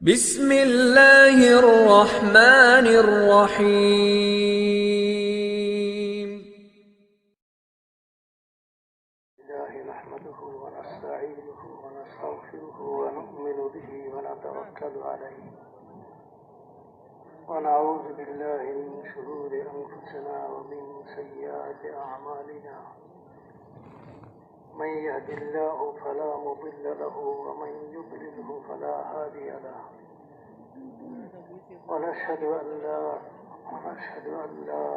بسم اللہ الرحمن الرحیم الله نحمده ونستعينه ونستغفره ونؤمن به ونتوكل عليه ونعوذ بالله من شرور أنفسنا ومن سيئات أعمالنا من يهد الله فلا مضل له ومن يضلله فلا هادي له ونشهد أن لا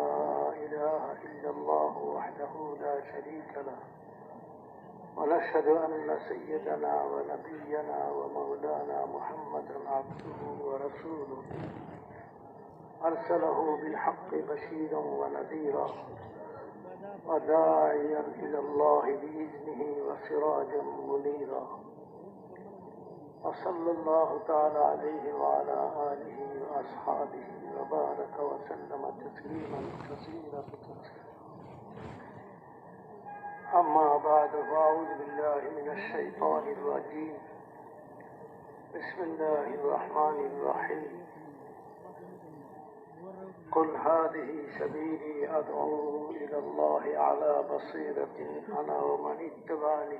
إله إلا الله وحده لا شريك له ونشهد أن سيدنا ونبينا ومولانا محمدا عبده ورسوله أرسله بالحق بشيرا ونذيرا وداعيا إلى الله بإذنه وسراجا منيرا وصلى الله تعالى عليه وعلى آله وأصحابه وبارك وسلم تسليما كثيرا أما بعد فأعوذ بالله من الشيطان الرجيم بسم الله الرحمن الرحيم قل هذه سبيلي أدعو إلى الله على بصيرة أنا ومن اتبعني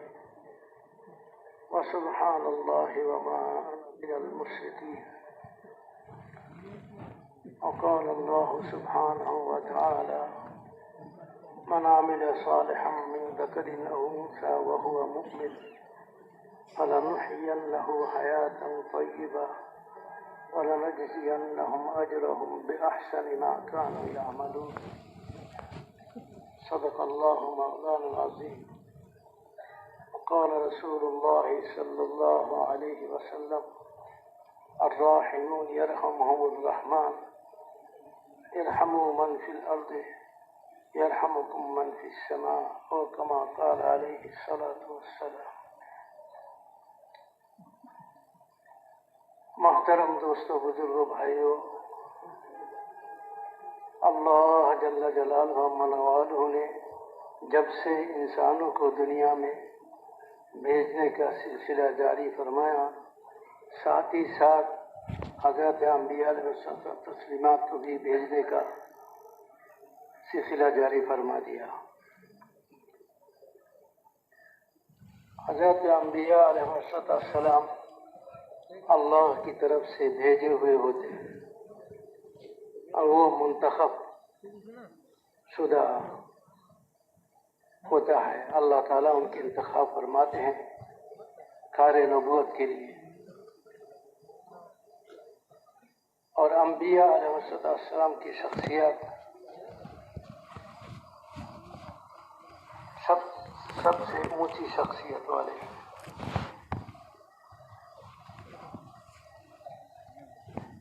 وسبحان الله وما أنا من المشركين وقال الله سبحانه وتعالى من عمل صالحا من ذكر أو أنثى وهو مؤمن فلنحيينه حياة طيبة ولنجزينهم أجرهم بأحسن ما كانوا يعملون صدق الله مولانا العظيم وقال رسول الله صلى الله عليه وسلم الراحمون يرحمهم الرحمن ارحموا من في الأرض يرحمكم من في السماء أو كما قال عليه الصلاة والسلام. محترم دوستو، بزرگو، بھائیو، اللہ جل جلالہ منوالہ نے جب سے انسانوں کو دنیا میں بھیجنے کا سلسلہ جاری فرمایا، ساتھ ہی ساتھ حضرت انبیاء علیہ السلام کو بھی بھیجنے کا سلسلہ جاری فرما دیا. حضرت انبیاء علیہ السلام اللہ کی طرف سے بھیجے ہوئے ہوتے ہیں اور وہ منتخب شدہ ہوتا ہے. اللہ تعالیٰ ان کے انتخاب فرماتے ہیں کار نبوت کے لیے. اور انبیاء علیہ السلام کی شخصیت سب سے اونچی شخصیت والے ہیں.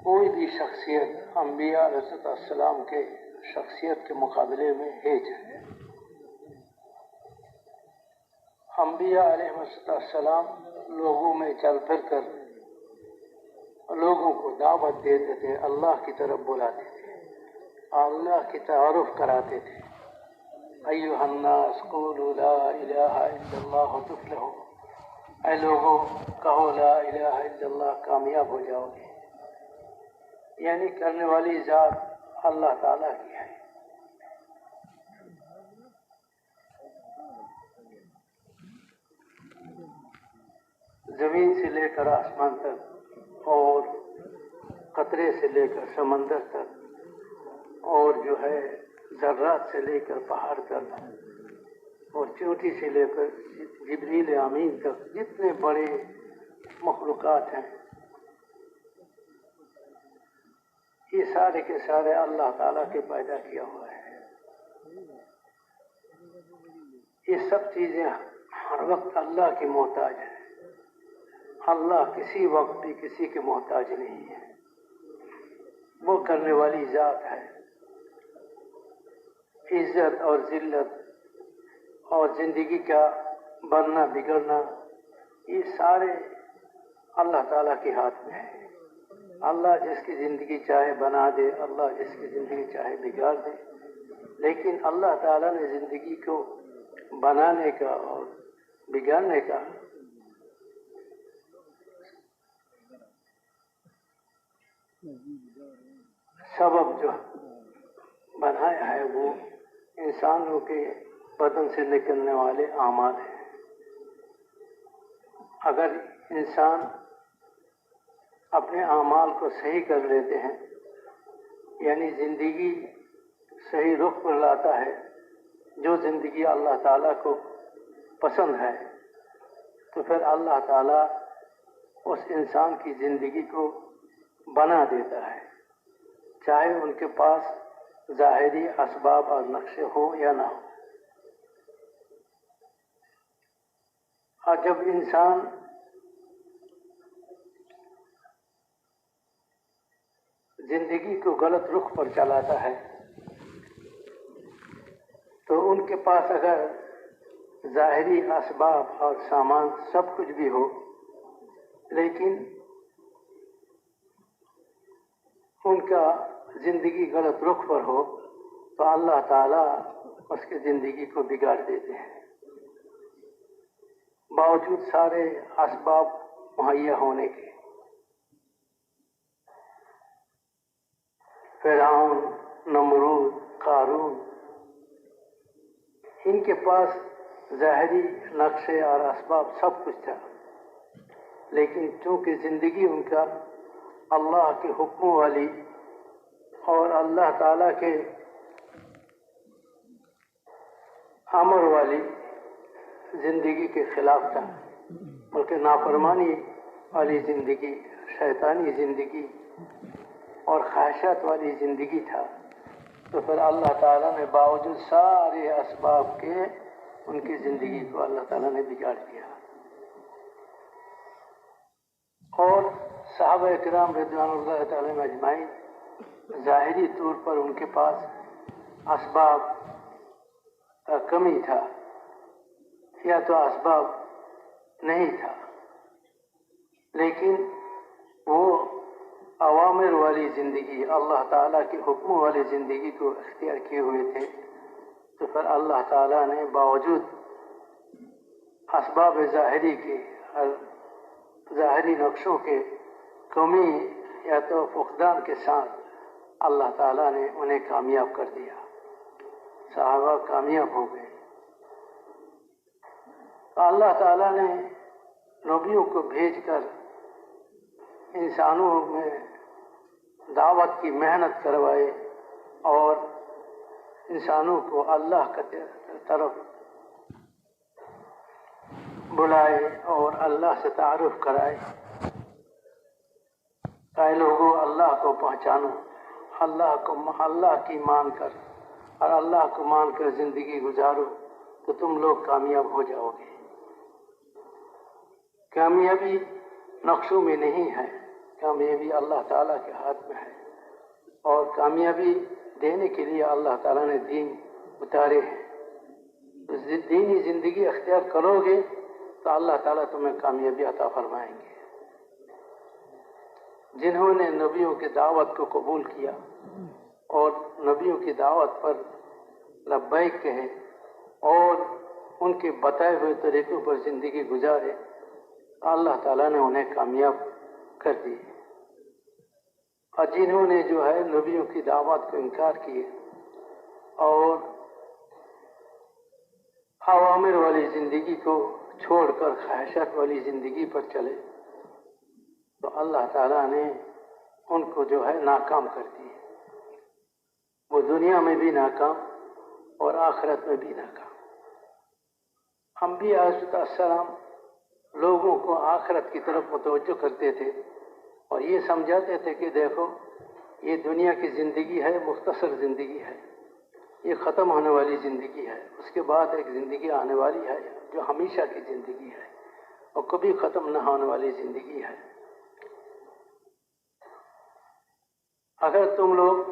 کوئی بھی شخصیت انبیاء علیہ السلام کے شخصیت کے مقابلے میں ہیج ہے. انبیاء علیہ السلام لوگوں میں چل پھر کر لوگوں کو دعوت دیتے تھے، اللہ کی طرف بلاتے تھے، اللہ کی تعارف کراتے تھے. ایھا الناس قولوا لا الہ الا اللہ تفلحوا، اے لوگوں کہو لا الہ الا اللہ، کامیاب ہو جاؤ گے. یعنی کرنے والی ذات اللہ تعالیٰ کی ہے. زمین سے لے کر آسمان تک اور قطرے سے لے کر سمندر تک اور جو ہے ذرات سے لے کر پہاڑ تک اور چوٹی سے لے کر جبریل امین تک جتنے بڑے مخلوقات ہیں، یہ سارے کے سارے اللہ تعالیٰ کے پیدا کیا ہوا ہے. یہ سب چیزیں ہر وقت اللہ کی محتاج ہیں. اللہ کسی وقت بھی کسی کے محتاج نہیں ہے. وہ کرنے والی ذات ہے. عزت اور ذلت اور زندگی کا بننا بگڑنا یہ سارے اللہ تعالیٰ کے ہاتھ میں ہے. اللہ جس کی زندگی چاہے بنا دے، اللہ جس کی زندگی چاہے بگاڑ دے، لیکن اللہ تعالیٰ نے زندگی کو بنانے کا اور بگاڑنے کا سبب جو بنایا ہے وہ انسانوں کے بدن سے نکلنے والے اعمال ہیں۔ اگر انسان اپنے اعمال کو صحیح کر لیتے ہیں، یعنی زندگی صحیح رخ پر لاتا ہے، جو زندگی اللہ تعالیٰ کو پسند ہے، تو پھر اللہ تعالیٰ اس انسان کی زندگی کو بنا دیتا ہے، چاہے ان کے پاس ظاہری اسباب اور نقشے ہوں یا نہ ہوں۔ اور جب انسان زندگی کو غلط رخ پر چلاتا ہے تو ان کے پاس اگر ظاہری اسباب اور سامان سب کچھ بھی ہو، لیکن ان کا زندگی غلط رخ پر ہو، تو اللہ تعالیٰ اس کی زندگی کو بگاڑ دیتے ہیں، باوجود سارے اسباب مہیا ہونے کے۔ فرعون، نمرود، قارون، ان کے پاس ظاہری نقشے اور اسباب سب کچھ تھا، لیکن چونکہ زندگی ان کا اللہ کے حکموں والی اور اللہ تعالیٰ کے امر والی زندگی کے خلاف تھا، بلکہ نافرمانی والی زندگی، شیطانی زندگی اور خواہشات والی زندگی تھا، تو پھر اللہ تعالیٰ نے باوجود سارے اسباب کے ان کی زندگی کو اللہ تعالیٰ نے بگاڑ دیا۔ اور صحابہ کرام رضوان اللہ تعالیٰ اجمعین، ظاہری طور پر ان کے پاس اسباب کا کمی تھا یا تو اسباب نہیں تھا، لیکن وہ اوامر والی زندگی، اللہ تعالیٰ کے حکموں والی زندگی کو اختیار کیے ہوئے تھے، تو پھر اللہ تعالیٰ نے باوجود اسباب ظاہری کے، ظاہری نقشوں کے کمی یا تو فقدان کے ساتھ اللہ تعالیٰ نے انہیں کامیاب کر دیا، صحابہ کامیاب ہو گئے۔ اللہ تعالیٰ نے نبیوں کو بھیج کر انسانوں میں دعوت کی محنت کروائے اور انسانوں کو اللہ کی طرف بلائے اور اللہ سے تعارف کرائے، کہ لوگوں اللہ کو پہچانو، اللہ کی مان کر اور اللہ کو مان کر زندگی گزارو تو تم لوگ کامیاب ہو جاؤ گے۔ کامیابی نقشوں میں نہیں ہے، کامیابی اللہ تعالیٰ کے ہاتھ میں ہے، اور کامیابی دینے کے لیے اللہ تعالیٰ نے دین اتارے ہیں۔ دینی زندگی اختیار کرو گے تو اللہ تعالیٰ تمہیں کامیابی عطا فرمائیں گے۔ جنہوں نے نبیوں کی دعوت کو قبول کیا اور نبیوں کی دعوت پر لبیک کہے اور ان کے بتائے ہوئے طریقوں پر زندگی گزارے، اللہ تعالیٰ نے انہیں کامیاب کر دی۔ اور جنہوں نے جو ہے نبیوں کی دعوت کو انکار کیے اور اوامر والی زندگی کو چھوڑ کر خواہشات والی زندگی پر چلے، تو اللہ تعالیٰ نے ان کو جو ہے ناکام کر دی، وہ دنیا میں بھی ناکام اور آخرت میں بھی ناکام۔ انبیاء علیہ السلام لوگوں کو آخرت کی طرف متوجہ کرتے تھے اور یہ سمجھاتے تھے کہ دیکھو یہ دنیا کی زندگی ہے، مختصر زندگی ہے، یہ ختم ہونے والی زندگی ہے، اس کے بعد ایک زندگی آنے والی ہے جو ہمیشہ کی زندگی ہے اور کبھی ختم نہ ہونے والی زندگی ہے۔ اگر تم لوگ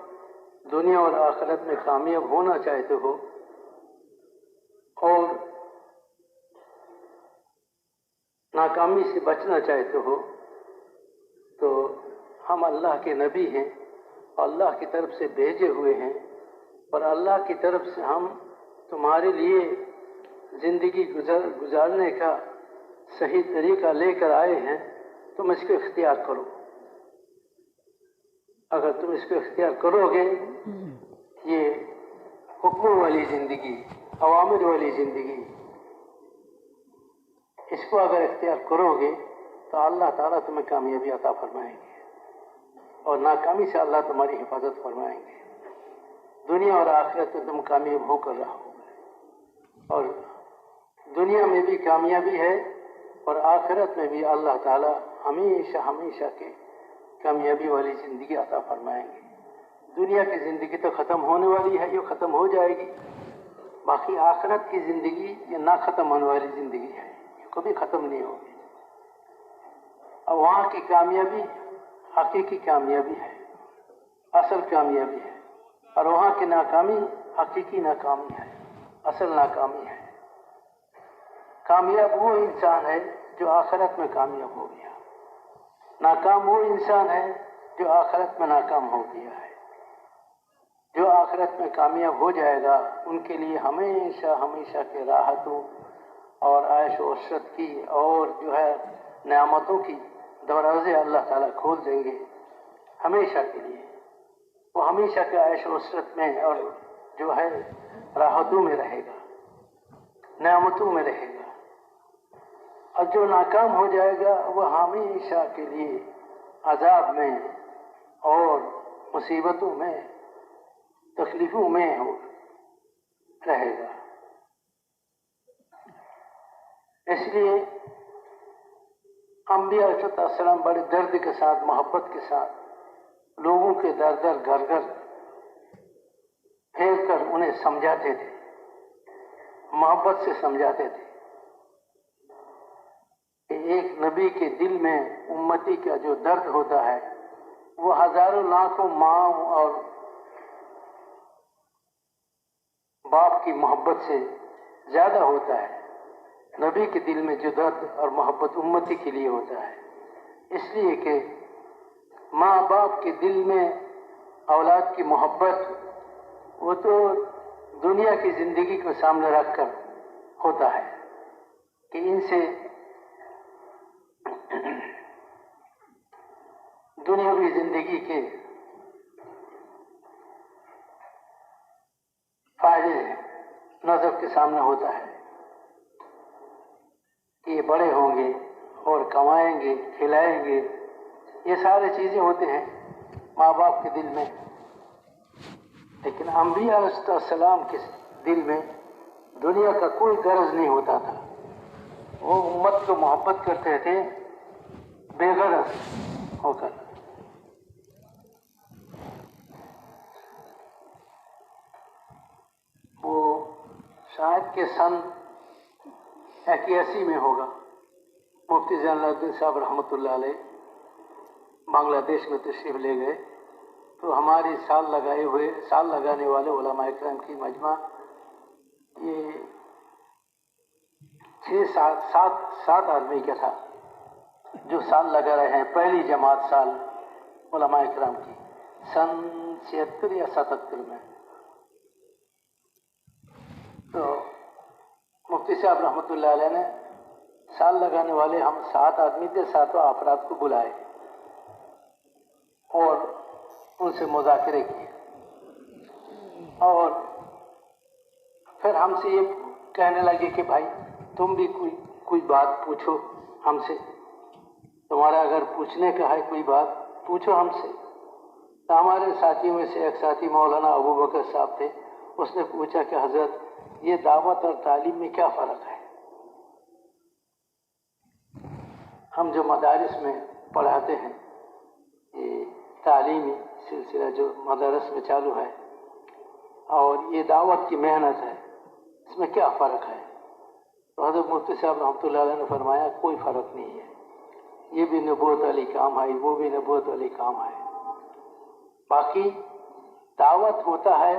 دنیا اور آخرت میں کامیاب ہونا چاہتے ہو اور ناکامی سے بچنا چاہتے ہو تو ہم اللہ کے نبی ہیں، اللہ کی طرف سے بھیجے ہوئے ہیں، اور اللہ کی طرف سے ہم تمہارے لیے زندگی گزارنے کا صحیح طریقہ لے کر آئے ہیں، تم اس کو اختیار کرو۔ اگر تم اس کو اختیار کرو گے، یہ حکم والی زندگی، اوامر والی زندگی، اس کو اگر اختیار کرو گے تو اللہ تعالیٰ تمہیں کامیابی عطا فرمائیں گے، اور ناکامی سے اللہ تمہاری حفاظت فرمائیں گے۔ دنیا اور آخرت میں تم کامیاب ہو کر رہو گے، اور دنیا میں بھی کامیابی ہے اور آخرت میں بھی اللہ تعالیٰ ہمیشہ ہمیشہ کے کامیابی والی زندگی عطا فرمائیں گے۔ دنیا کی زندگی تو ختم ہونے والی ہے، یہ ختم ہو جائے گی، باقی آخرت کی زندگی یہ نہ ختم ہونے والی زندگی ہے، یہ کبھی ختم نہیں ہوگی۔ اور وہاں کی کامیابی حقیقی کامیابی ہے، اصل کامیابی ہے، اور وہاں کی ناکامی حقیقی ناکامی ہے، اصل ناکامی ہے۔ کامیاب وہ انسان ہے جو آخرت میں کامیاب ہو گیا، ناکام وہ انسان ہے جو آخرت میں ناکام ہو گیا ہے۔ جو آخرت میں کامیاب ہو جائے گا ان کے لیے ہمیشہ ہمیشہ کے راحتوں اور عیش و عشرت کی اور جو ہے نعمتوں کی دروازے اللہ تعالیٰ کھول دیں گے ہمیشہ کے لیے۔ وہ ہمیشہ کے عیش و عشرت میں اور جو ہے راحتوں میں رہے گا، نعمتوں میں رہے گا۔ اور جو ناکام ہو جائے گا وہ ہمیشہ کے لیے عذاب میں اور مصیبتوں میں، تکلیفوں میں رہے گا۔ اس لیے انبیاء علیہ السلام بڑے درد کے ساتھ، محبت کے ساتھ لوگوں کے در در گھر گھر پھیر کر انہیں سمجھاتے تھے، محبت سے سمجھاتے تھے کہ ایک نبی کے دل میں امتی کا جو درد ہوتا ہے وہ ہزاروں لاکھوں ماں اور باپ کی محبت سے زیادہ ہوتا ہے۔ نبی کے دل میں جو درد اور محبت امتی کے لیے ہوتا ہے، اس لیے کہ ماں باپ کے دل میں اولاد کی محبت وہ تو دنیا کی زندگی کو سامنے رکھ کر ہوتا ہے کہ ان سے دنیاوی زندگی کے فائدے نظر کے سامنے ہوتا ہے کہ یہ بڑے ہوں گے اور کمائیں گے، کھلائیں گے، یہ ساری چیزیں ہوتے ہیں ماں باپ کے دل میں۔ لیکن انبیاء علیہ السلام کے دل میں دنیا کا کوئی غرض نہیں ہوتا تھا، وہ امت کو محبت کرتے تھے بے غرض ہو کر۔ وہ شاید کہ سن 81 میں ہوگا، مفتی زین الدین صاحب رحمۃ اللہ علیہ بنگلہ دیش میں تشریف لے گئے، تو ہماری سال لگانے والے علماء کرام کی مجمع یہ 6-7 آدمی کا تھا جو سال لگا رہے ہیں، پہلی جماعت سال علماء کرام کی سن 76 یا 77 میں۔ تو مفتی صاحب رحمۃ اللہ علیہ نے سال لگانے والے ہم 7 آدمی تھے، 7 افراد کو بلائے اور ان سے مذاکرے کیے، اور پھر ہم سے یہ کہنے لگے کہ بھائی تم بھی کوئی بات پوچھو ہم سے، تمہارا اگر پوچھنے کا ہے کوئی بات پوچھو ہم سے۔ تو ہمارے ساتھیوں میں سے ایک ساتھی مولانا ابو بکر صاحب تھے، اس نے پوچھا کہ حضرت یہ دعوت اور تعلیم میں کیا فرق ہے؟ ہم جو مدارس میں پڑھاتے ہیں، یہ تعلیمی سلسلہ جو مدارس میں چالو ہے، اور یہ دعوت کی محنت ہے، اس میں کیا فرق ہے؟ تو حضرت مفتی صاحب رحمۃ اللہ علیہ نے فرمایا کوئی فرق نہیں ہے، یہ بھی نبوت والی کام ہے، وہ بھی نبوت والی کام ہے۔ باقی دعوت ہوتا ہے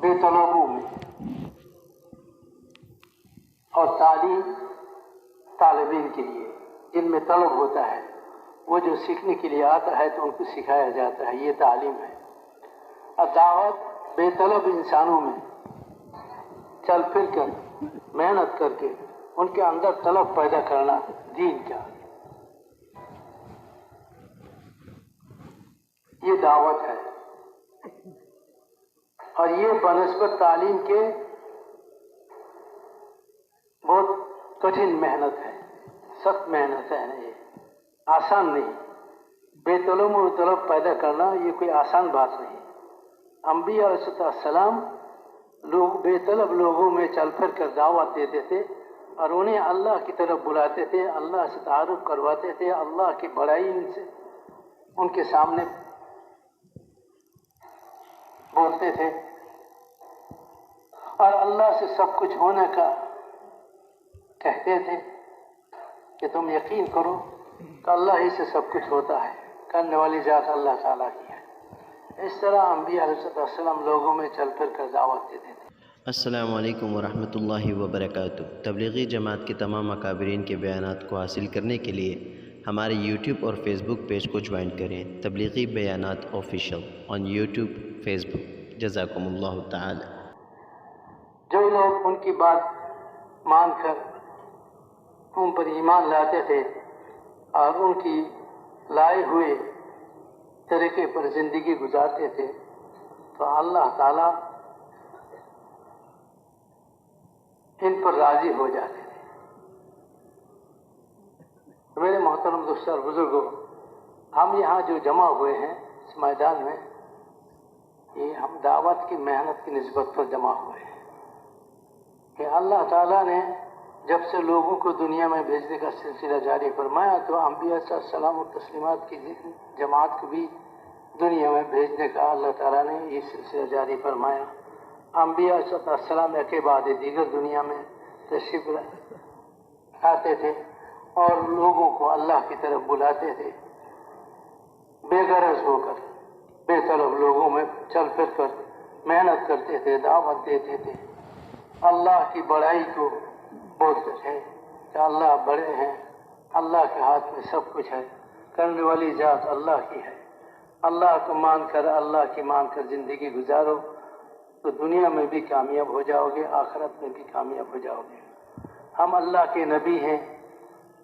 بے طلبوں میں، اور تعلیم طالبین کے لیے جن میں طلب ہوتا ہے، وہ جو سیکھنے کے لیے آتا ہے تو ان کو سکھایا جاتا ہے، یہ تعلیم ہے۔ اور دعوت بے طلب انسانوں میں چل پھر کر محنت کر کے ان کے اندر طلب پیدا کرنا دین کا۔ دعوت ہے، اور یہ بنسبت تعلیم کے بہت کٹھن محنت ہے، سخت محنت ہے، یہ آسان نہیں۔ بے طلب و طلب پیدا کرنا یہ کوئی آسان بات نہیں۔ انبیاء علیہ السلام لوگ بے طلب لوگوں میں چل پھر کر دعوت دیتے تھے اور انہیں اللہ کی طرف بلاتے تھے، اللہ سے تعارف کرواتے تھے، اللہ کی بڑائی ان کے سامنے بولتے تھے، اور اللہ سے سب کچھ ہونے کا کہتے تھے کہ تم یقین کرو کہ اللہ ہی سے سب کچھ ہوتا ہے، کرنے والی ذات اللہ تعالیٰ کی ہے۔ اس طرح انبیاء علیہ السلام لوگوں میں چل پھر کر دعوت دیتے تھے۔ السلام علیکم ورحمۃ اللہ وبرکاتہ۔ تبلیغی جماعت کے تمام اکابرین کے بیانات کو حاصل کرنے کے لیے ہمارے یوٹیوب اور فیس بک پیج کو جوائن کریں، تبلیغی بیانات آفیشیل آن یوٹیوب فیس بک۔ جزاکم اللہ تعالی۔ جو لوگ ان کی بات مان کر ان پر ایمان لاتے تھے اور ان کی لائے ہوئے طریقے پر زندگی گزارتے تھے تو اللہ تعالیٰ ان پر راضی ہو جاتے تھے۔ میرے محترم دوستوں اور بزرگوں، ہم یہاں جو جمع ہوئے ہیں اس میدان میں، یہ ہم دعوت کی محنت کی نسبت پر جمع ہوئے ہیں کہ اللہ تعالیٰ نے جب سے لوگوں کو دنیا میں بھیجنے کا سلسلہ جاری فرمایا تو انبیاء صلی اللہ علیہ وسلم و تسلیمات کی جماعت کو بھی دنیا میں بھیجنے کا اللہ تعالیٰ نے یہ سلسلہ جاری فرمایا۔ انبیاء صلی اللہ علیہ وسلم ایک کے بعد دیگر دنیا میں تشریف لاتے تھے اور لوگوں کو اللہ کی طرف بلاتے تھے، بے غرض ہو کر بے طلب لوگوں میں چل پھر کر محنت کرتے تھے، دعوت دیتے تھے، اللہ کی بڑائی کو بولتے تھے کہ اللہ بڑے ہیں، اللہ کے ہاتھ میں سب کچھ ہے، کرنے والی ذات اللہ کی ہے، اللہ کو مان کر اللہ کی مان کر زندگی گزارو تو دنیا میں بھی کامیاب ہو جاؤ گے، آخرت میں بھی کامیاب ہو جاؤ گے۔ ہم اللہ کے نبی ہیں،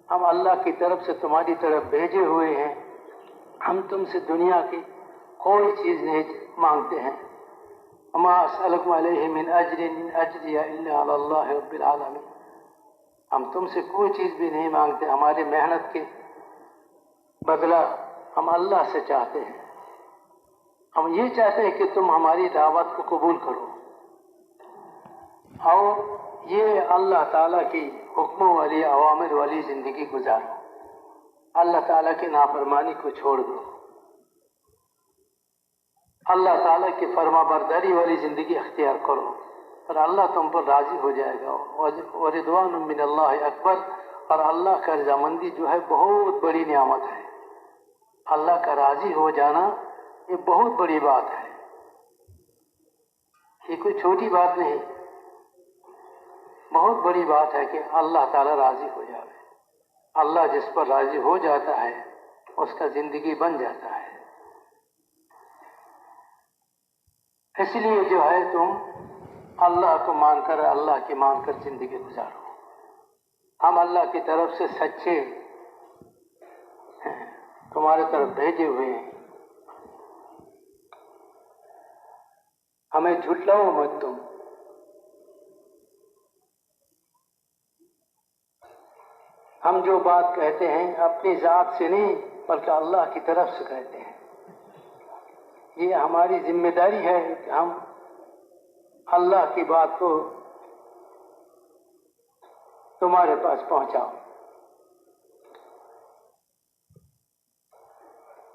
ہم اللہ کی طرف سے تمہاری طرف بھیجے ہوئے ہیں، ہم تم سے دنیا کی کوئی چیز نہیں مانگتے ہیں۔ وما اسألکم علیہ من اجر ان اجری الا علی اللہ رب العالمین۔ ہم تم سے کوئی چیز بھی نہیں مانگتے، ہماری محنت کے بدلہ ہم اللہ سے چاہتے ہیں۔ ہم یہ چاہتے ہیں کہ تم ہماری دعوت کو قبول کرو اور یہ اللہ تعالیٰ کی حکموں والی اوامر والی زندگی گزارو، اللہ تعالیٰ کی نافرمانی کو چھوڑ دو، اللہ تعالیٰ کی فرما برداری والی زندگی اختیار کرو اور اللہ تم پر راضی ہو جائے گا۔ ورضوان من اللہ اکبر، اور اللہ کا رضامندی جو ہے بہت بڑی نعمت ہے۔ اللہ کا راضی ہو جانا یہ بہت بڑی بات ہے، یہ کوئی چھوٹی بات نہیں، بہت بڑی بات ہے کہ اللہ تعالیٰ راضی ہو جائے۔ اللہ جس پر راضی ہو جاتا ہے اس کا زندگی بن جاتا ہے۔ اس لیے جو ہے تم اللہ کو مان کر اللہ کی مان کر زندگی گزارو۔ ہم اللہ کی طرف سے سچے ہیں، تمہارے طرف بھیجے ہوئے ہیں، ہمیں جھٹلاؤ مت تم۔ ہم جو بات کہتے ہیں اپنی ذات سے نہیں بلکہ اللہ کی طرف سے کہتے ہیں۔ یہ ہماری ذمہ داری ہے کہ ہم اللہ کی بات کو تمہارے پاس پہنچاؤ۔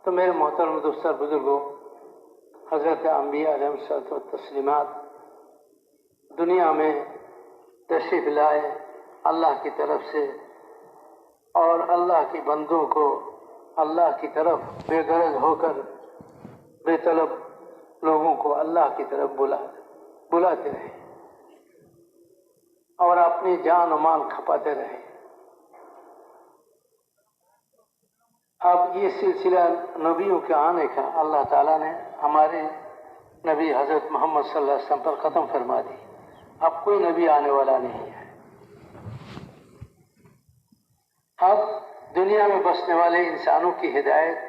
تو میرے محترم دوستوں بزرگوں، حضرت انبیاء علیہ الصلوۃ والتسلیمات دنیا میں تشریف لائے اللہ کی طرف سے، اور اللہ کے بندوں کو اللہ کی طرف بے غرض ہو کر بے طلب لوگوں کو اللہ کی طرف بلاتے رہے اور اپنی جان و مال کھپاتے رہے۔ اب یہ سلسلہ نبیوں کے آنے کا اللہ تعالیٰ نے ہمارے نبی حضرت محمد صلی اللہ علیہ وسلم پر ختم فرما دی۔ اب کوئی نبی آنے والا نہیں ہے۔ اب دنیا میں بسنے والے انسانوں کی ہدایت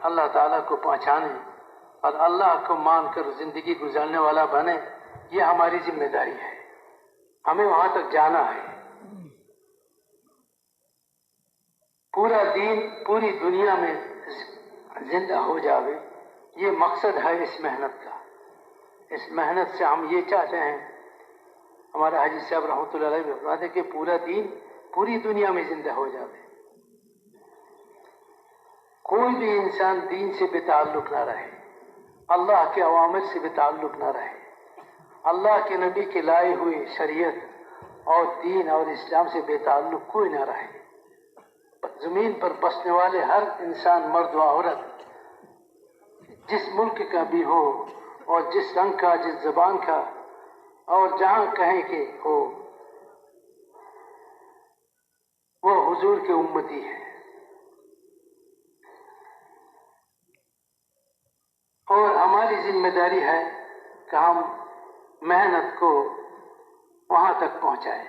اللہ تعالیٰ کو پہچانے اور اللہ کو مان کر زندگی گزارنے والا بنے، یہ ہماری ذمہ داری ہے. ہمیں وہاں تک جانا ہے. پورا دین پوری دنیا میں زندہ ہو جاوے، یہ مقصد ہے اس محنت کا. اس محنت سے ہم یہ چاہتے ہیں، ہمارے حاجی صاحب رحمۃ اللہ علیہ فرماتے کہ پورا دین پوری دنیا میں زندہ ہو جاوے. کوئی بھی انسان دین سے بے تعلق نہ رہے، اللہ کے اوامر سے بے تعلق نہ رہے، اللہ کے نبی کے لائے ہوئے شریعت اور دین اور اسلام سے بے تعلق کوئی نہ رہے. زمین پر بسنے والے ہر انسان، مرد و عورت، جس ملک کا بھی ہو اور جس رنگ کا، جس زبان کا، اور جہاں کہیں کہ ہو، وہ حضور کے امتی ہے. اور ہماری ذمہ داری ہے کہ ہم محنت کو وہاں تک پہنچائیں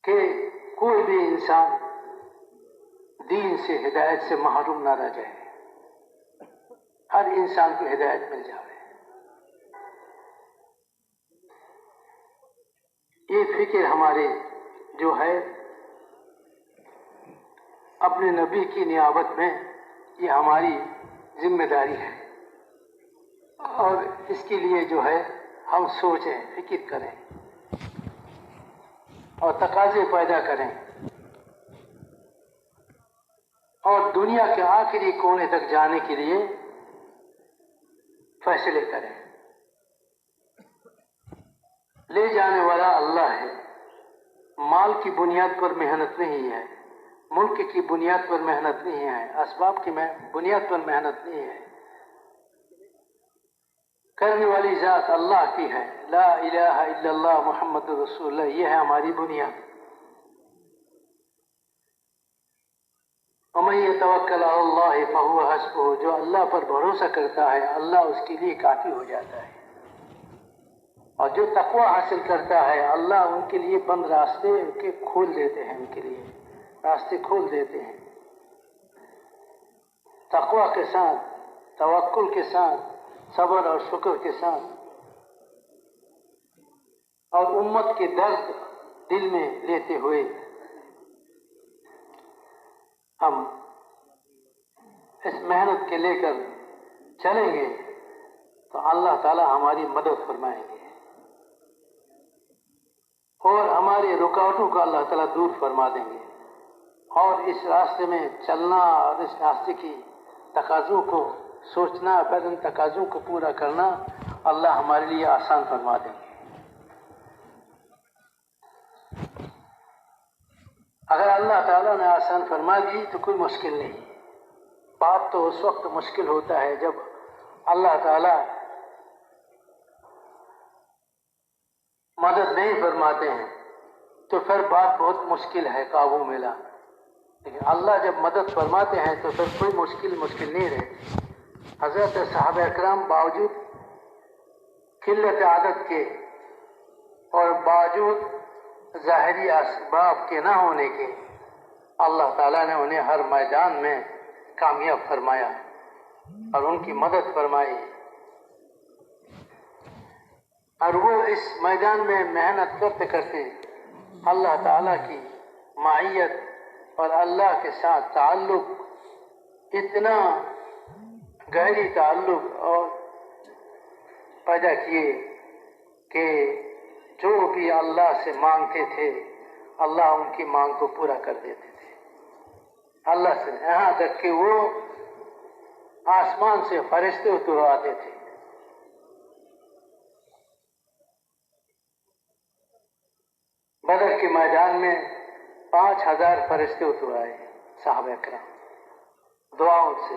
کہ کوئی بھی انسان دین سے، ہدایت سے محروم نہ رہ جائے، ہر انسان کو ہدایت مل جائے. یہ فکر ہمارے جو ہے اپنے نبی کی نیابت میں، یہ ہماری ذمہ داری ہے. اور اس کے لیے جو ہے ہم سوچیں، فکر کریں اور تقاضے پیدا کریں اور دنیا کے آخری کونے تک جانے کے لیے فیصلے کریں. لے جانے والا اللہ ہے. مال کی بنیاد پر محنت نہیں ہے، ملک کی بنیاد پر محنت نہیں ہے، اسباب کی بنیاد پر محنت نہیں ہے. کرنے والی ذات اللہ کی ہے. لا الہ الا اللہ محمد رسول اللہ، یہ ہے ہماری بنیاد. ومن يتوکل علی اللہ فهو حسبہ، جو اللہ پر بھروسہ کرتا ہے اللہ اس کے لیے کافی ہو جاتا ہے. اور جو تقوی حاصل کرتا ہے اللہ ان کے لیے بند راستے کے کھول دیتے ہیں، ان کے لیے راستے کھول دیتے ہیں. تقوی کے ساتھ، توکل کے ساتھ، صبر اور شکر کے ساتھ، اور امت کے درد دل میں لیتے ہوئے ہم اس محنت کے لے کر چلیں گے تو اللہ تعالی ہماری مدد فرمائیں گے اور ہماری رکاوٹوں کو اللہ تعالیٰ دور فرما دیں گے. اور اس راستے میں چلنا اور اس راستے کی تقاضوں کو سوچنا، پھر ان تقاضوں کو پورا کرنا اللہ ہمارے لیے آسان فرما دیں گے. اگر اللہ تعالیٰ نے آسان فرما دی تو کوئی مشکل نہیں. بات تو اس وقت مشکل ہوتا ہے جب اللہ تعالیٰ مدد نہیں فرماتے ہیں تو پھر بات بہت مشکل ہے قابو میں لانا. لیکن اللہ جب مدد فرماتے ہیں تو پھر کوئی مشکل نہیں رہتی. حضرت صحابہ اکرام باوجود قلت عدد کے اور باوجود ظاہری اسباب کے نہ ہونے کے، اللہ تعالیٰ نے انہیں ہر میدان میں کامیاب فرمایا اور ان کی مدد فرمائی. اور وہ اس میدان میں محنت کرتے کرتے اللہ تعالیٰ کی معیت اور اللہ کے ساتھ تعلق، اتنا گہری تعلق اور پیدا کیے کہ جو بھی اللہ سے مانگتے تھے اللہ ان کی مانگ کو پورا کر دیتے تھے. اللہ سے یہاں تک کہ وہ آسمان سے فرشتے اترواتے تھے. بدر کے میدان میں 5000 فرشتے اترائے صحابہ کرام دعاؤں سے.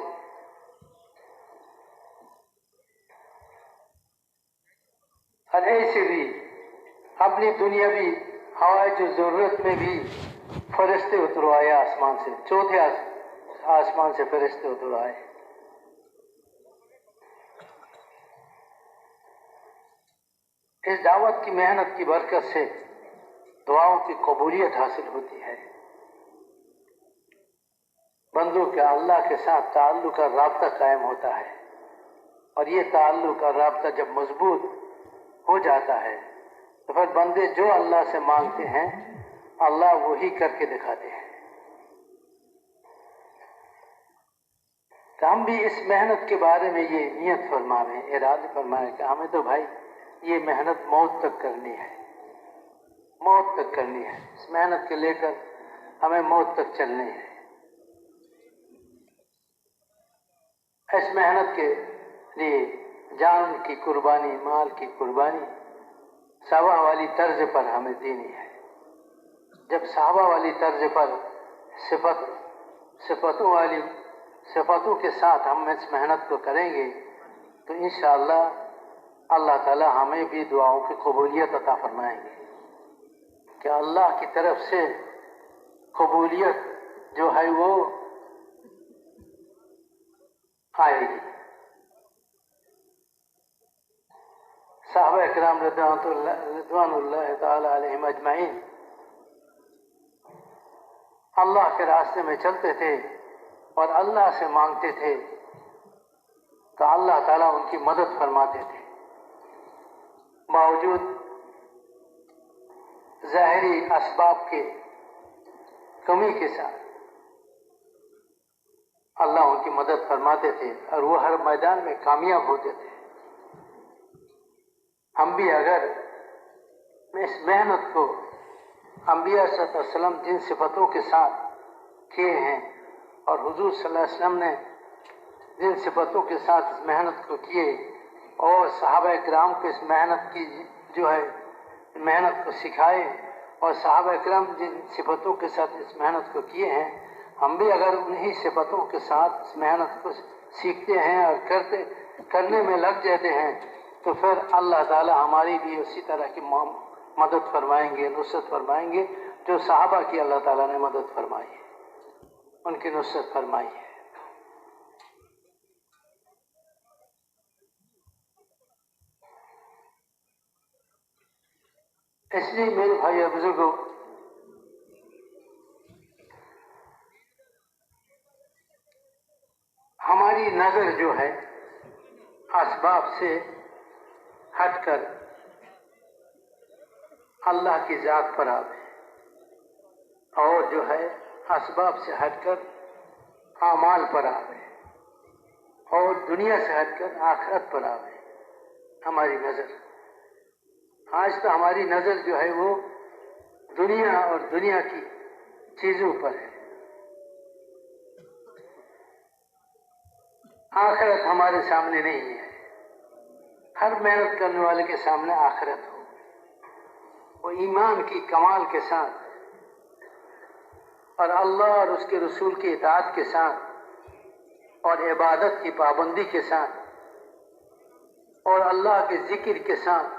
اور ایسے بھی اپنی دنیاوی حوائج و ضرورت میں بھی فرشتے اتروائے آسمان سے، چوتھے آسمان سے فرشتے اتروائے. اس دعوت کی محنت کی برکت سے دعاؤں کی قبولیت حاصل ہوتی ہے. بندوں کا اللہ کے ساتھ تعلق اور رابطہ قائم ہوتا ہے، اور یہ تعلق اور رابطہ جب مضبوط ہو جاتا ہے تو پھر بندے جو اللہ سے مانگتے ہیں اللہ وہی کر کے دکھاتے ہیں۔ تو ہم بھی اس محنت کے بارے میں یہ نیت فرمائیں، ارادہ فرمائیں کہ ہمیں تو بھائی یہ محنت موت تک کرنی ہے، موت تک کرنی ہے، اس محنت کے لے کر ہمیں موت تک چلنی ہے۔ اس محنت کے لیے جان کی قربانی، مال کی قربانی صحابہ والی طرز پر ہمیں دینی ہے۔ جب صحابہ والی طرز پر صفتوں کے ساتھ ہم اس محنت کو کریں گے تو انشاءاللہ اللہ تعالی ہمیں بھی دعاؤں کی قبولیت عطا فرمائیں گے، کہ اللہ کی طرف سے قبولیت جو ہے وہ آئے گی۔ صحابہ اکرام رضوان اللہ تعالی علیہم اجمعین اللہ کے راستے میں چلتے تھے اور اللہ سے مانگتے تھے تو اللہ تعالیٰ ان کی مدد فرماتے تھے، باوجود ظاہری اسباب کے کمی کے ساتھ اللہ ان کی مدد فرماتے تھے اور وہ ہر میدان میں کامیاب ہوتے تھے۔ ہم بھی اگر اس محنت کو انبیاء صلی اللہ علیہ وسلم جن صفتوں کے ساتھ کیے ہیں اور حضور صلی اللہ علیہ وسلم نے جن صفتوں کے ساتھ اس محنت کو کیے اور صحابہ اکرام کو اس محنت کی جو ہے محنت کو سکھائے اور صحابہ اکرام جن صفتوں کے ساتھ اس محنت کو کیے ہیں، ہم بھی اگر انہی صفتوں کے ساتھ اس محنت کو سیکھتے ہیں اور کرنے میں لگ جاتے ہیں تو پھر اللہ تعالی ہماری بھی اسی طرح کی مدد فرمائیں گے، نصرت فرمائیں گے جو صحابہ کی اللہ تعالیٰ نے مدد فرمائی ہے، ان کی نصرت فرمائی ہے۔ اس لیے میرے بھائی اور بزرگوں، ہماری نظر جو ہے اسباب سے ہٹ کر اللہ کی ذات پر آوے، اور جو ہے اسباب سے ہٹ کر اعمال پر آوے، اور دنیا سے ہٹ کر آخرت پر آوے ہماری نظر۔ آج تو ہماری نظر جو ہے وہ دنیا اور دنیا کی چیزوں پر ہے، آخرت ہمارے سامنے نہیں ہے۔ ہر محنت کرنے والے کے سامنے آخرت ہو، وہ ایمان کی کمال کے ساتھ اور اللہ اور اس کے رسول کی اطاعت کے ساتھ اور عبادت کی پابندی کے ساتھ اور اللہ کے ذکر کے ساتھ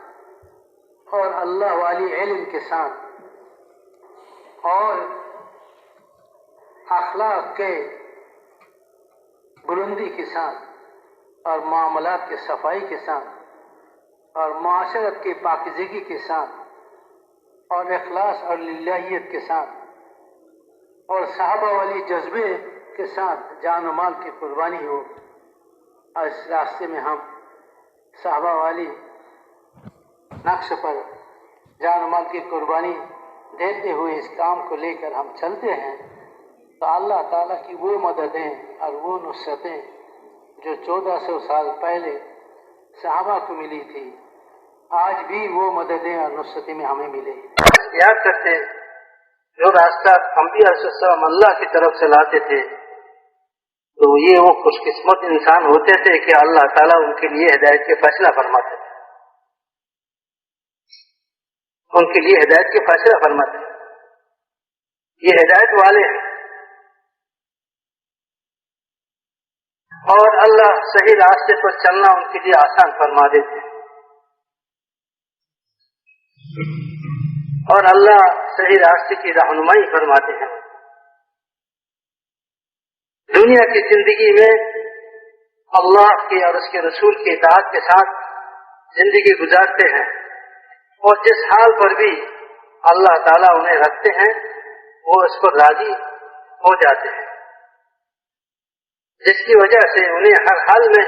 اور اللہ والی علم کے ساتھ اور اخلاق کے بلندی کے ساتھ اور معاملات کے صفائی کے ساتھ اور معاشرت کے پاکیزگی کے ساتھ اور اخلاص اور للہیت کے ساتھ اور صحابہ والی جذبے کے ساتھ جان و مال کی قربانی ہو، اور اس راستے میں ہم صحابہ والی نقش پر جان و مال کی قربانی دیتے ہوئے اس کام کو لے کر ہم چلتے ہیں تو اللہ تعالیٰ کی وہ مددیں اور وہ نصرتیں جو 1400 سال پہلے صحابہ کو ملی تھی آج بھی وہ مددیں اور نصرتیں میں ہمیں ملے۔ یاد کرتے جو راستہ انبیاء علیہ السلام اللہ کی طرف سے لاتے تھے تو یہ وہ خوش قسمت انسان ہوتے تھے کہ اللہ تعالیٰ ان کے لیے ہدایت کے فیصلہ فرماتے تھے، ان کے لیے ہدایت کے فیصلہ فرماتے ہیں، یہ ہدایت والے ہیں اور اللہ صحیح راستے پر چلنا ان کے لیے آسان فرما دیتے ہیں، اور اللہ صحیح راستے کی رہنمائی فرماتے ہیں۔ دنیا کی زندگی میں اللہ کی اور اس کے رسول کی اطاعت کے ساتھ زندگی گزارتے ہیں، اور جس حال پر بھی اللہ تعالیٰ انہیں رکھتے ہیں وہ اس پر راضی ہو جاتے ہیں، جس کی وجہ سے انہیں ہر حال میں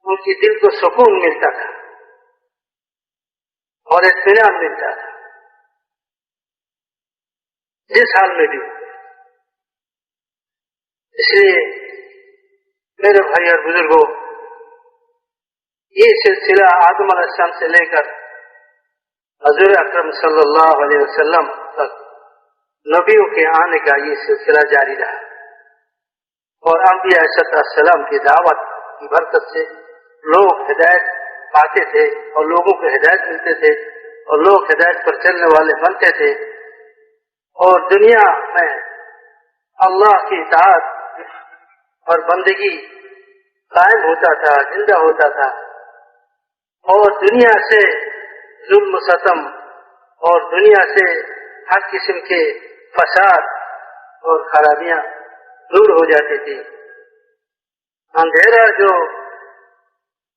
ان کی دل کو سکون ملتا تھا اور اطمینان ملتا تھا، جس حال میں بھی۔ اس لیے میرے بھائی اور بزرگوں، یہ سلسلہ آدم علیہ السلام سے لے کر حضور اکرم صلی اللہ علیہ وسلم تک نبیوں کے آنے کا یہ سلسلہ جاری رہا، اور انبیاء علیہ السلام کی دعوت کی برکت سے لوگ ہدایت پاتے تھے اور لوگوں کو ہدایت ملتے تھے اور لوگ ہدایت پر چلنے والے بنتے تھے، اور دنیا میں اللہ کی اطاعت اور بندگی قائم ہوتا تھا، زندہ ہوتا تھا، اور دنیا سے ظلم و ستم اور دنیا سے ہر قسم کے فساد اور خرابیاں دور ہو جاتی تھی۔ اندھیرا جو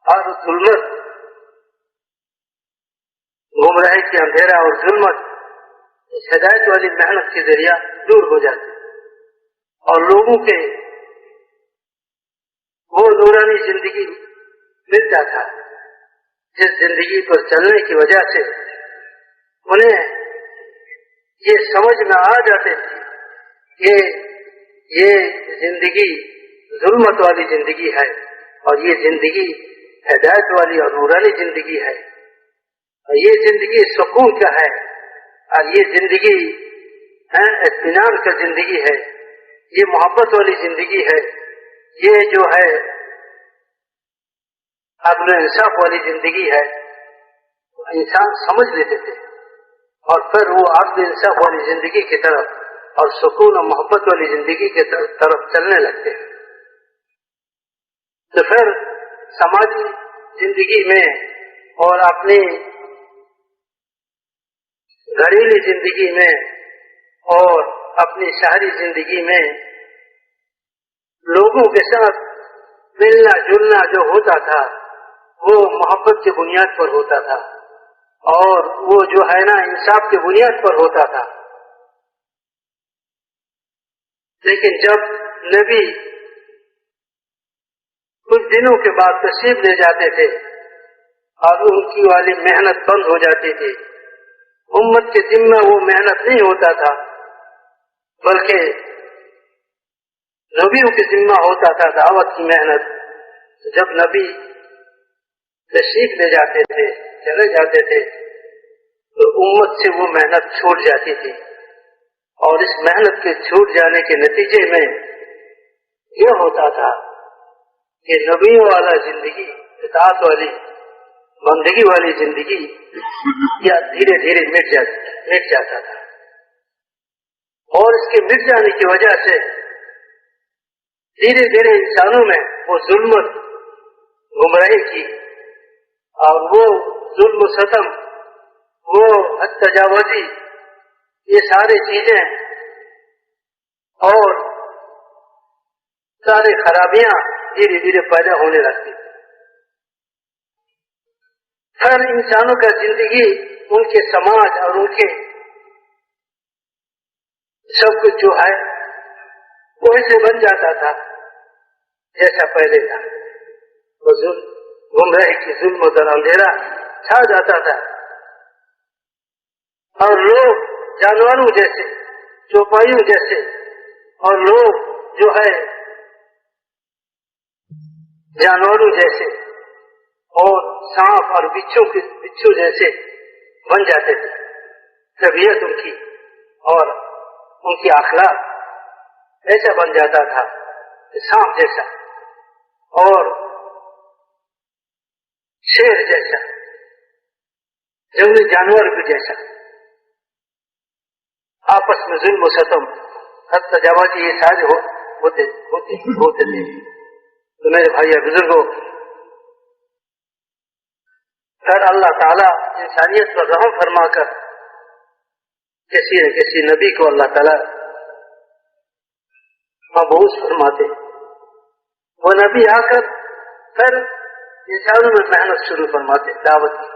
اور ظلمت، گمراہی کی اندھیرا اور ظلمت اس ہدایت والی محنت کے ذریعہ دور ہو جاتی اور لوگوں کے وہ نورانی زندگی ملتا تھا، جس زندگی پر چلنے کی وجہ سے انہیں یہ سمجھ میں آ جاتے تھے کہ یہ زندگی ظلمت والی زندگی ہے اور یہ زندگی ہدایت والی اور نورانی زندگی ہے، اور یہ زندگی سکون کا ہے، اور یہ زندگی اطمینان کا زندگی ہے، یہ محبت والی زندگی ہے، یہ جو ہے عدل و انصاف والی زندگی ہے۔ انسان سمجھ لیتے تھے اور پھر وہ عدل انصاف والی زندگی کی طرف اور سکون و محبت والی زندگی کی طرف چلنے لگتے ہیں۔ تو پھر سماجی زندگی میں اور اپنی گھریلو زندگی میں اور اپنی شہری زندگی میں لوگوں کے ساتھ ملنا جلنا جو ہوتا تھا وہ محبت کی بنیاد پر ہوتا تھا، اور وہ جو ہے نا انصاف کی بنیاد پر ہوتا تھا۔ لیکن جب نبی کچھ دنوں کے بعد تشریف لے جاتے تھے اور ان کی والی محنت بند ہو جاتی تھی، امت کے ذمہ وہ محنت نہیں ہوتا تھا بلکہ نبیوں کے ذمہ ہوتا تھا دعوت کی محنت۔ جب نبی تشریف لے جاتے تھے، چلے جاتے تھے، تو امت سے وہ محنت چھوٹ جاتی تھی، اور اس محنت کے چھوٹ جانے کے نتیجے میں یہ ہوتا تھا کہ نبیوں والا زندگی، اطاعت والی بندگی والی زندگی یا دھیرے دھیرے مٹ جاتا تھا، اور اس کے مٹ جانے کی وجہ سے دھیرے دھیرے انسانوں میں وہ ظلمت، گمراہی کی اور وہ ظلم و ستم، وہ حد تجاوزی، یہ ساری چیزیں اور ساری خرابیاں دھیرے دھیرے پیدا ہونے لگتی۔ ہر انسانوں کا زندگی، ان کے سماج اور ان کے سب کچھ جو ہے وہ ایسے بن جاتا تھا جیسا پہلے تھا۔ وہ گمراہی کی ظلم اور اندھیرا چھا جاتا تھا، اور لوگ جانوروں جیسے، چوپایوں جیسے، اور لوگ جو ہے جانوروں جیسے اور سانپ اور بچھو جیسے بن جاتے تھے۔ طبیعت ان کی اور ان کی اخلاق ایسا بن جاتا تھا کہ سانپ جیسا اور شیر جیسا، جنگلی جانور بھی جیسا، آپس میں ظلم و ستم، حد تجاوزی، یہ سارے ہوتے تھے۔ تو میرے بھائی بزرگوں، پھر اللہ تعالیٰ انسانیت پر رحم فرما کر کسی نہ کسی نبی کو اللہ تعالیٰ مبعوث فرماتے، وہ نبی آ کر پھر انسانوں میں محنت شروع فرماتے، دعوت کی،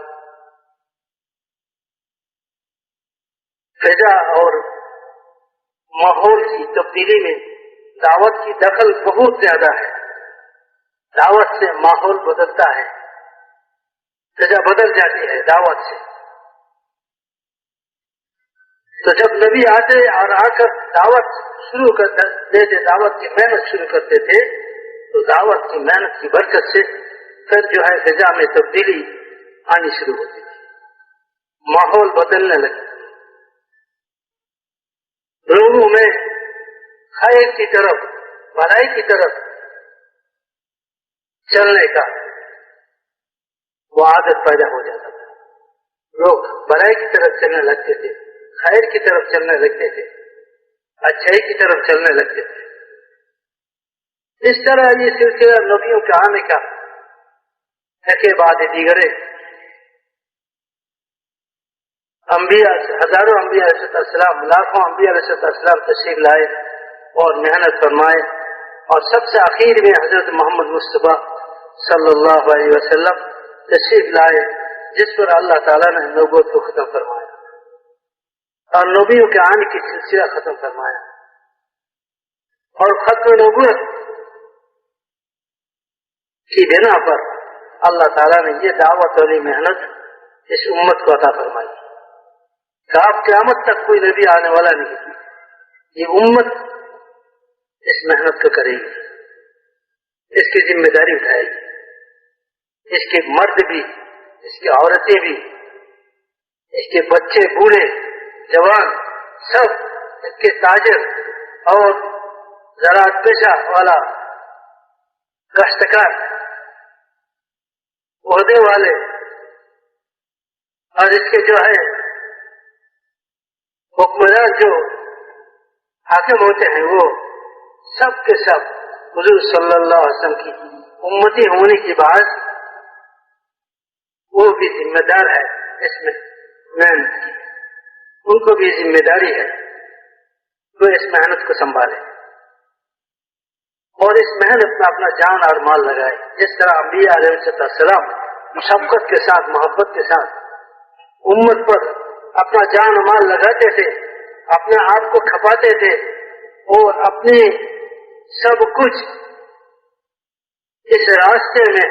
فضا اور ماحول کی تبدیلی میں دعوت کی دخل بہت زیادہ ہے. دعوت سے ماحول بدلتا ہے، سزا بدل جاتی ہے دعوت سے. تو جب نبی آتے اور آ کر دعوت شروع کر دیتے، دعوت کی محنت شروع کرتے تھے، تو دعوت کی محنت کی برکت سے پھر جو ہے فضا میں تبدیلی آنی شروع ہوتی تھی، ماحول بدلنے لگے، لوگوں میں خیر کی طرف، بھلائی کی طرف چلنے کا وہ عادت پیدا ہو جاتا تھا. لوگ بھلائی کی طرف چلنے لگتے تھے، خیر کی طرف چلنے لگتے تھے، اچھائی کی طرف چلنے لگتے تھے. اس طرح یہ سلسلہ نبیوں کے آنے کا ایک بعد دیگرے انبیاء، ہزاروں انبیاء علیہ السلام، لاکھوں انبیاء علیہ السلام تشریف لائے اور محنت فرمائے، اور سب سے آخر میں حضرت محمد مصطفیٰ صلی اللہ علیہ وسلم تشریف لائے، جس پر اللہ تعالیٰ نے نبوت کو ختم فرمایا اور نبیوں کے آنے کی سلسلہ ختم فرمایا. اور ختم نبوت کی بنا پر اللہ تعالیٰ نے یہ دعوت والی محنت اس امت کو عطا فرمائی کہ آپ قیامت تک کوئی نبی آنے والا نہیں، یہ امت اس محنت کو کرے گی، اس کی ذمہ داری اٹھائے گی. اس کے مرد بھی، اس کی عورتیں بھی، اس کے بچے، بوڑھے، جوان، سب، اس کے تاجر اور زراعت پیشہ والا، کاشتکار، عہدے والے، اور اس کے جو ہے حکمران جو حاکم ہوتے ہیں، وہ سب کے سب حضور صلی اللہ علیہ وسلم کی امتی ہونے کی بات، وہ بھی ذمہ دار ہے اس میں محنت کی، ان کو بھی ذمہ داری ہے وہ اس محنت کو سنبھالے اور اس محنت میں اپنا جان اور مال لگائے. جس طرح انبیاء علیہ السلام شفقت کے ساتھ، محبت کے ساتھ امت پر اپنا جان و مال لگاتے تھے، اپنے آپ کو کھپاتے تھے اور اپنے سب کچھ اس راستے میں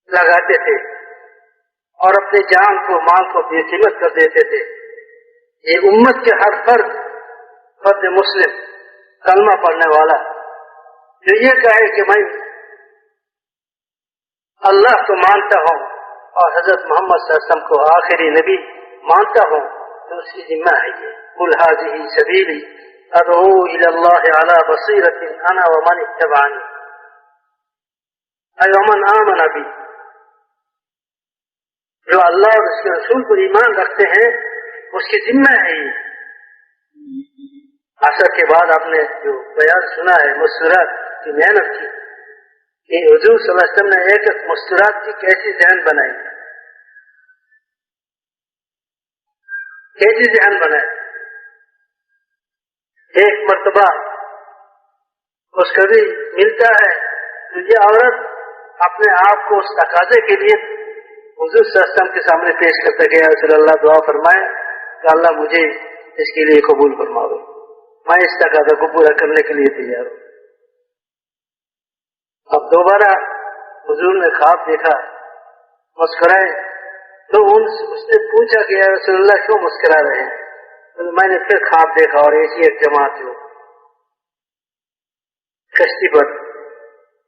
لگاتے تھے اور اپنے جان کو، مال کو بے قیمت کر دیتے تھے. یہ امت کے ہر فرد مسلم کلمہ پڑھنے والا جو یہ کہے کہ میں اللہ کو مانتا ہوں اور حضرت محمد صلی اللہ علیہ وسلم کو آخری نبی مانتا ہوں، تو اس کی ذمہ ہے یہ قل هذه سبیلی ادعو الی اللہ علی بصیرۃ انا ومن اتبعنی ای ومن آمن بی. جو اللہ اور اس کے رسول پر ایمان رکھتے ہیں اس کی ذمہ ہے یہ. عصر کے بعد آپ نے جو بیان سنا ہے مسکرات کی محنت کی، کہ حضور صلی اللہ علیہ وسلم نے ایک ایک مسکرات کی کیسی ذہن بنائی، کیسی ذہن بنائی. ایک مرتبہ اس کو بھی ملتا ہے تو یہ عورت اپنے آپ کو اس تقاضے کے لیے حضور صلی اللہ علیہ وسلم کے سامنے پیش کرتا گیا، رسول اللہ دعا فرمائے کہ اللہ مجھے اس کے لیے قبول فرماؤ، میں اس تقاضے کو پورا کرنے کے لیے تیار ہوں. اب دوبارہ حضور نے خواب دیکھا، مسکرائے، تو اس نے پوچھا کہ یا رسول اللہ کیوں مسکرا رہے ہیں؟ تو میں نے پھر خواب دیکھا اور ایسی ایک جماعت ہو کشتی پر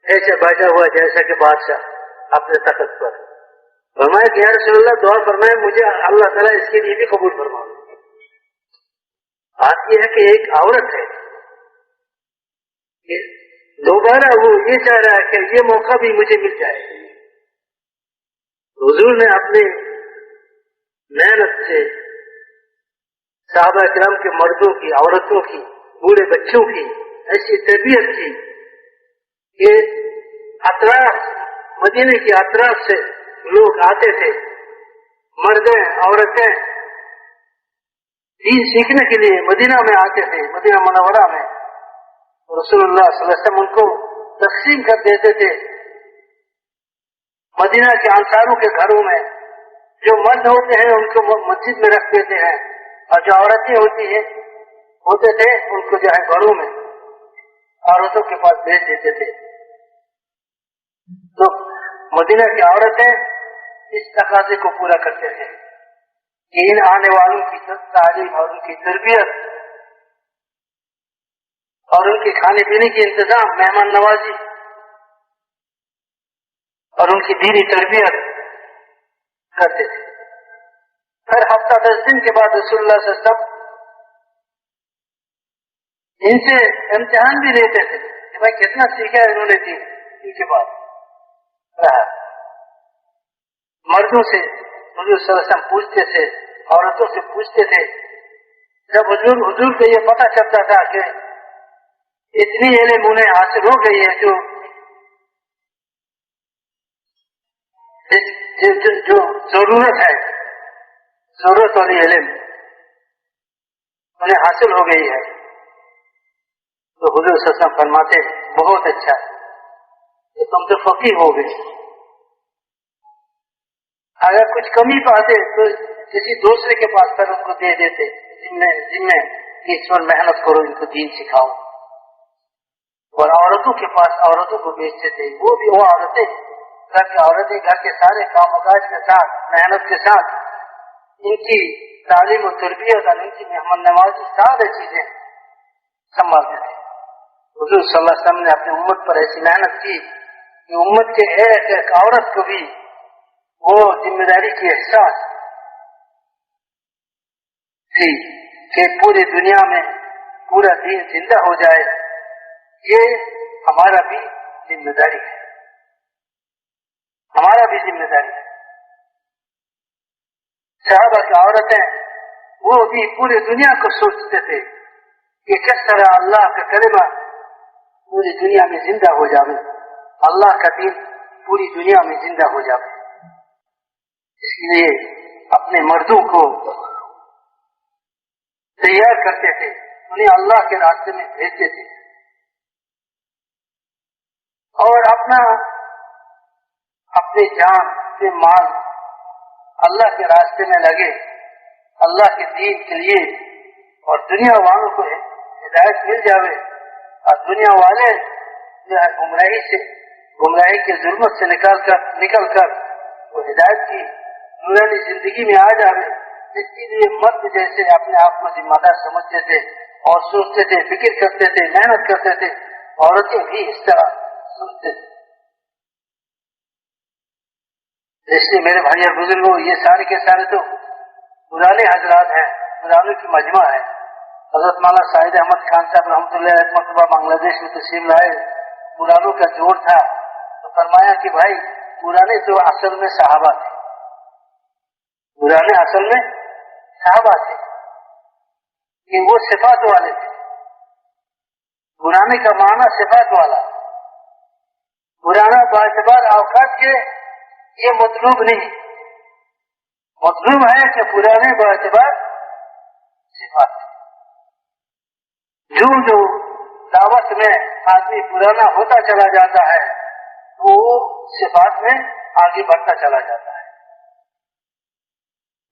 ایسے بیٹھا ہوا جیسا کہ بادشاہ اپنے تخت پر. فرمایا کہ یا رسول اللہ دعا فرمائے مجھے اللہ تعالیٰ اس کے لیے بھی قبول فرمائے. بات یہ ہے کہ ایک عورت ہے، دوبارہ وہ یہ چاہ رہا ہے کہ یہ موقع بھی مجھے مل جائے. حضور نے اپنے محنت سے صحابہ کرام کے مردوں کی، عورتوں کی، بوڑھے بچوں کی ایسی تربیت کی کہ اطراف، مدینے کی اطراف سے لوگ آتے تھے، مردیں، عورتیں دین سیکھنے کے لیے مدینہ میں آتے تھے، مدینہ منورہ میں. رسول اللہ صلی اللہ علیہ وسلم ان کو تقسیم کر دیتے تھے مدینہ کے انصاروں کے گھروں میں. جو مرد ہوتے ہیں ان کو مسجد میں رکھ دیتے ہیں اور جو عورتیں ہوتی ہیں ہوتے تھے ان کو جو ہے گھروں میں عورتوں کے پاس بھیج دیتے تھے. تو مدینہ کی عورتیں اس تقاضے کو پورا کرتے تھے کہ ان آنے والوں کی تعلیم اور ان کی تربیت اور ان کے کھانے پینے کے انتظام، مہمان نوازی اور ان کی دینی تربیت کرتے تھے. پھر ہفتہ 10 دن کے بعد رسول اللہ صلی اللہ علیہ وسلم ان سے امتحان بھی لیتے تھے کہ بھائی کتنا سیکھا ہے انہوں نے دین. ان کے بعد رہا مردوں سے حضور صلی اللہ علیہ وسلم پوچھتے تھے، عورتوں سے پوچھتے تھے. جب حضور کو یہ پتہ چلتا تھا کہ اتنی علم انہیں حاصل ہو گئی ہے جو ضرورت ہے، ضرورت والی علم انہیں حاصل ہو گئی ہے، تو حضور صلی اللہ علیہ وسلم فرماتے بہت اچھا کہ تم تو فقیہ ہو گئے. اگر کچھ کمی پاتے تو کسی دوسرے کے پاس کر ان کو دے دیتے ذمہ کہ اس پر محنت کرو، ان کو دین سکھاؤ. اور عورتوں کے پاس عورتوں کو بیچتے تھے. وہ عورتیں گھر کی عورتیں گھر کے سارے کام کاج کے ساتھ محنت کے ساتھ ان کی تعلیم و تربیت اور ان کی مہمان نوازی سارے چیزیں سنبھالتے تھے. حضور صلی اللہ علیہ وسلم نے اپنی امت پر ایسی محنت کی کہ امت کے ایک ایک عورت کو بھی وہ ذمہ داری کی احساس تھی کہ پوری دنیا میں پورا دین زندہ ہو جائے. یہ ہمارا بھی ذمہ داری ہے، ہمارا بھی ذمہ داری ہے. صحابہ کی عورتیں وہ بھی پوری دنیا کو سوچتے تھے کہ کس طرح اللہ کا کلمہ پوری دنیا میں زندہ ہو جائے، اللہ کا دین پوری دنیا میں زندہ ہو جائے. اس لیے اپنے مردوں کو تیار کرتے تھے، انہیں اللہ کے راستے میں بھیجتے تھے اور اپنی جان سے مال اللہ کے راستے میں لگے، اللہ کے دین کے لیے. اور دنیا والوں کو ہدایت مل جاوے اور دنیا والے جو ہے گمراہی کے ظلمت سے نکل کر وہ ہدایت کی نورانی زندگی میں آ جاوے. اس کے لیے مرد جیسے اپنے آپ کو ذمہ دار سمجھتے تھے اور سوچتے تھے، فکر کرتے تھے، محنت کرتے تھے. عورتیں بھی اس طرح سوچتے تھے. اس لیے میرے بھائی اور بزرگوں، یہ سارے کے سارے تو پرانے حضرات ہیں، پرانوں کی مجمع ہے. حضرت مولانا سعید احمد خان صاحب رحمۃ اللہ علیہ مرتبہ بنگلہ دیش میں تشریف لائے. پرانوں کا جوڑ تھا تو فرمایا کہ بھائی پرانے تو اصل میں صحابہ تھے، پرانے اصل میں صحابہ تھے کہ وہ صفات والے تھے. پرانے کا معنی صفات والا، پرانا باعتبار اوقات کے یہ مطلوب نہیں، مطلوب ہے کہ پرانے باعتبار صفات. جو دعوت میں آدمی پرانا ہوتا چلا جاتا ہے وہ صفات میں آگے بڑھتا چلا جاتا ہے،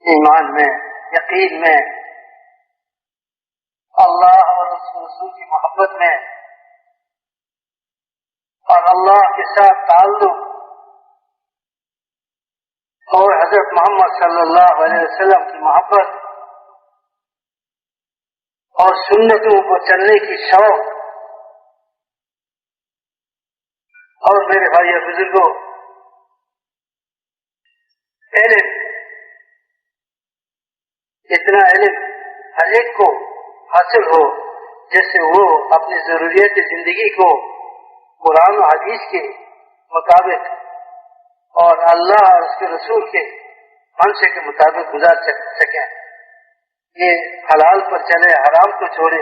ایمان میں، یقین میں، اللہ اور اس رسول کی محبت میں، اور اللہ کے ساتھ تعلق اور حضرت محمد صلی اللہ علیہ وسلم کی محبت اور سنتوں کو چلنے کی شوق. اور میرے بھائی اور بزرگوں، علم، اتنا علم ہر ایک کو حاصل ہو جیسے وہ اپنی ضروریات زندگی کو قرآن و حدیث کے مطابق اور اللہ اور اس کے رسول کے منشے کے مطابق گزار سکیں. یہ حلال پر چلے، حرام کو چھوڑے،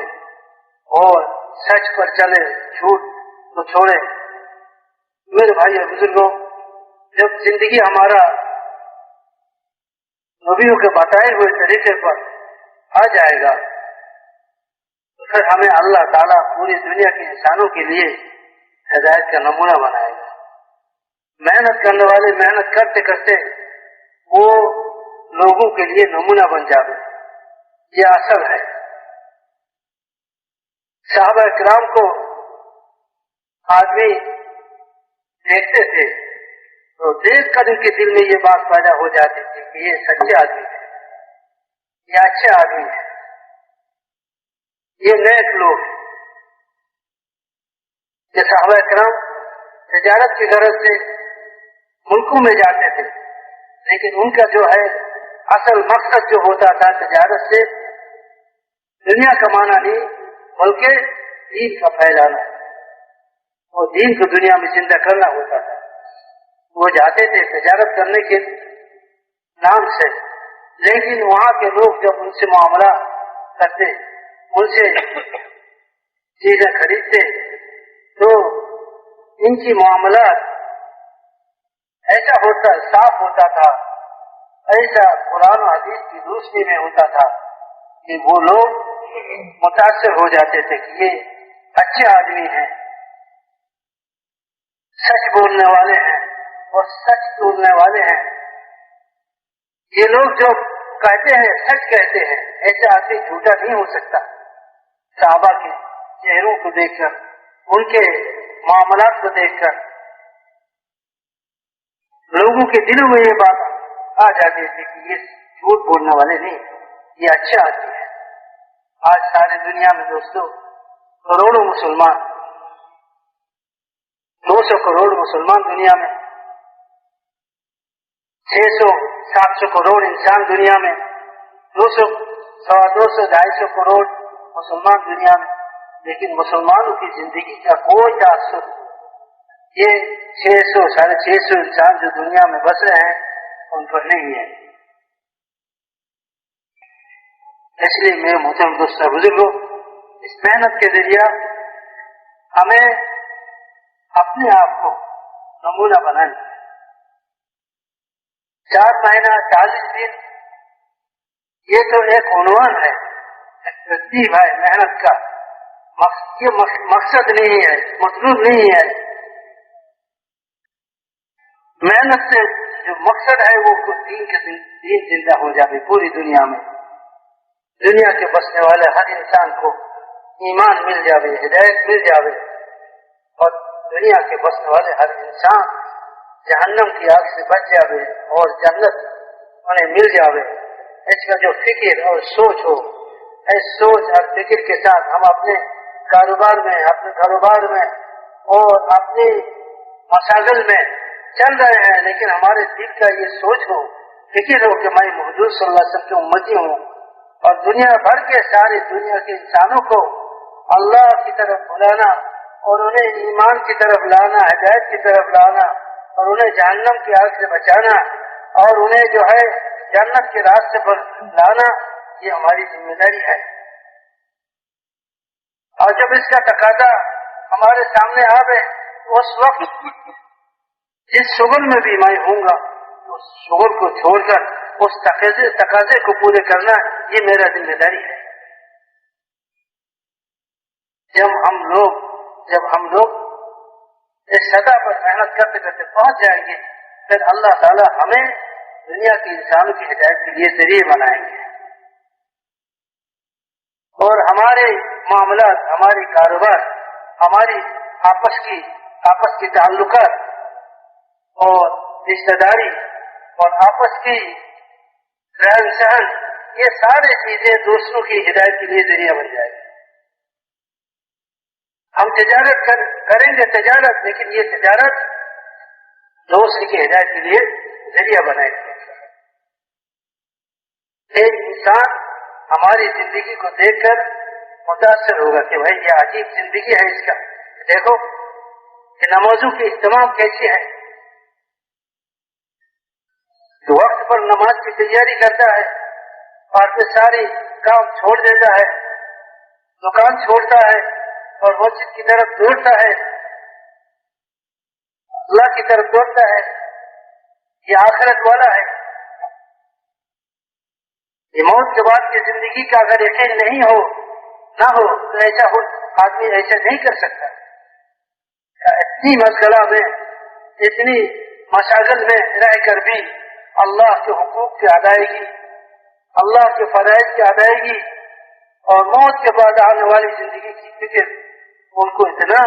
اور سچ پر چلے، جھوٹ کو چھوڑے. میرے بھائی اور بزرگوں، جب زندگی ہمارا نبیوں کے بتائے ہوئے طریقے پر آ جائے گا تو پھر ہمیں اللہ تعالیٰ پوری دنیا کے انسانوں کے لیے ہدایت کا نمونہ بنائے گا. محنت کرنے والے محنت کرتے کرتے وہ لوگوں کے لیے نمونہ بن جائے. یہ اصل ہے. صحابہ کرام کو آدمی دیکھتے تھے تو دیکھ کر ان کے دل میں یہ بات پیدا ہو جاتی تھی کہ یہ سچے آدمی ہے، یہ اچھے آدمی ہے، یہ نیک لوگ ہیں۔ یہ صحابہ کرام تجارت کی غرض سے ملکوں میں جاتے تھے، لیکن ان کا جو ہے اصل مقصد جو ہوتا تھا تجارت سے دنیا کمانا نہیں بلکہ دین کا پھیلانا اور دین کو دنیا میں زندہ کرنا ہوتا تھا۔ وہ جاتے تھے تجارت کرنے کے نام سے، لیکن وہاں کے لوگ جب ان سے معاملہ کرتے، ان سے چیزیں خریدتے تو ان کی معاملات ایسا ہوتا صاف ہوتا تھا، ایسا قرآن و حدیث کی روشنی میں ہوتا تھا کہ وہ لوگ متاثر ہو جاتے تھے کہ یہ اچھے آدمی ہیں، سچ بولنے والے ہیں اور سچ بولنے والے ہیں۔ یہ لوگ جو کہتے ہیں سچ کہتے ہیں، ایسا آدمی جھوٹا نہیں ہو سکتا۔ صحابہ کے چہروں کو دیکھ کر، ان کے معاملات کو دیکھ کر لوگوں کے دلوں میں یہ بات آ جاتی تھی کہ یہ جھوٹ بولنے والے نہیں، یہ اچھا آدمی ہے۔ آج ساری دنیا میں دوستوں کروڑوں مسلمان، 200 کروڑ مسلمان دنیا میں، 600 700 کروڑ انسان دنیا میں، 200 250 250 کروڑ مسلمان دنیا میں، لیکن مسلمانوں کی زندگی کا کوئی تاثر یہ 600 650 انسان جو دنیا میں بس رہے ہیں ان پر نہیں ہے۔ اس لیے میرے محترم دوستوں بزرگوں، اس محنت کے ذریعہ ہمیں اپنے آپ کو نمونہ بنانا ہے۔ 4 مہینہ 40 دن یہ تو ایک عنوان ہے، ایک ترتیب ہے محنت کا، یہ مقصد نہیں ہے، مطلوب نہیں ہے۔ محنت سے جو مقصد ہے وہ دین زندہ ہو جائے پوری دنیا میں، دنیا کے بسنے والے ہر انسان کو ایمان مل جاوے، ہدایت مل جاوے، اور دنیا کے بسنے والے ہر انسان جہنم کی آگ سے بچ جاوے اور جنت انہیں مل جاوے۔ اس کا جو فکر اور سوچ ہو، اس سوچ اور فکر کے ساتھ ہم اپنے کاروبار میں اور اپنی مشاغل میں چل رہے ہیں، لیکن ہمارے دل کا یہ سوچ ہو، فکر ہو کہ میں حضور صلی اللہ علیہ وسلم کی امتی ہوں، اور دنیا بھر کے سارے دنیا کے انسانوں کو اللہ کی طرف بلانا اور انہیں ایمان کی طرف لانا، ہدایت کی طرف لانا، اور انہیں جہنم کی آگ سے بچانا، اور انہیں جو ہے جنت کے راستے پر لانا، یہ ہماری ذمہ داری ہے۔ اور جب اس کا تقاضا ہمارے سامنے آوے، اس وقت جس شغل میں بھی میں ہوں گا اس شغل کو چھوڑ کر اس تقاضے کو پورے کرنا یہ میرا ذمہ داری ہے۔ جب ہم لوگ اس سطح پر محنت کرتے کرتے پہنچ جائیں گے، پھر اللہ تعالی ہمیں دنیا کے انسانوں کی ہدایت کے لیے ذریعے بنائیں گے، اور ہمارے معاملات، ہماری کاروبار، ہماری آپس کی تعلقات اور رشتہ داری اور آپس کی رہن سہن، یہ سارے چیزیں دوسروں کی ہدایت کے لیے ذریعہ بن جائے گی۔ ہم تجارت کریں گے تجارت، لیکن یہ تجارت دوسرے کی ہدایت کے لیے ذریعہ بنائے گی۔ ایک انسان ہماری زندگی کو دیکھ کر متاثر ہوگا کہ بھائی یہ عجیب زندگی ہے اس کا، دیکھو کہ نمازوں کی اہتمام کیسی ہے، وقت پر نماز کی تیاری کرتا ہے اور پھر ساری کام چھوڑ دیتا ہے، دکان چھوڑتا ہے اور مسجد کی طرف دوڑتا ہے، اللہ کی طرف دوڑتا ہے، یہ آخرت والا ہے۔ یہ موت کے بعد کی زندگی کا اگر یقین نہ ہو تو آدمی ایسا نہیں کر سکتا۔ اتنی مشغلہ میں، اتنی مشاغل میں رہ کر بھی اللہ کے حقوق کی ادائیگی، اللہ کے فرائض کی ادائیگی اور موت کے بعد آنے والی زندگی کی فکر ان کو اتنا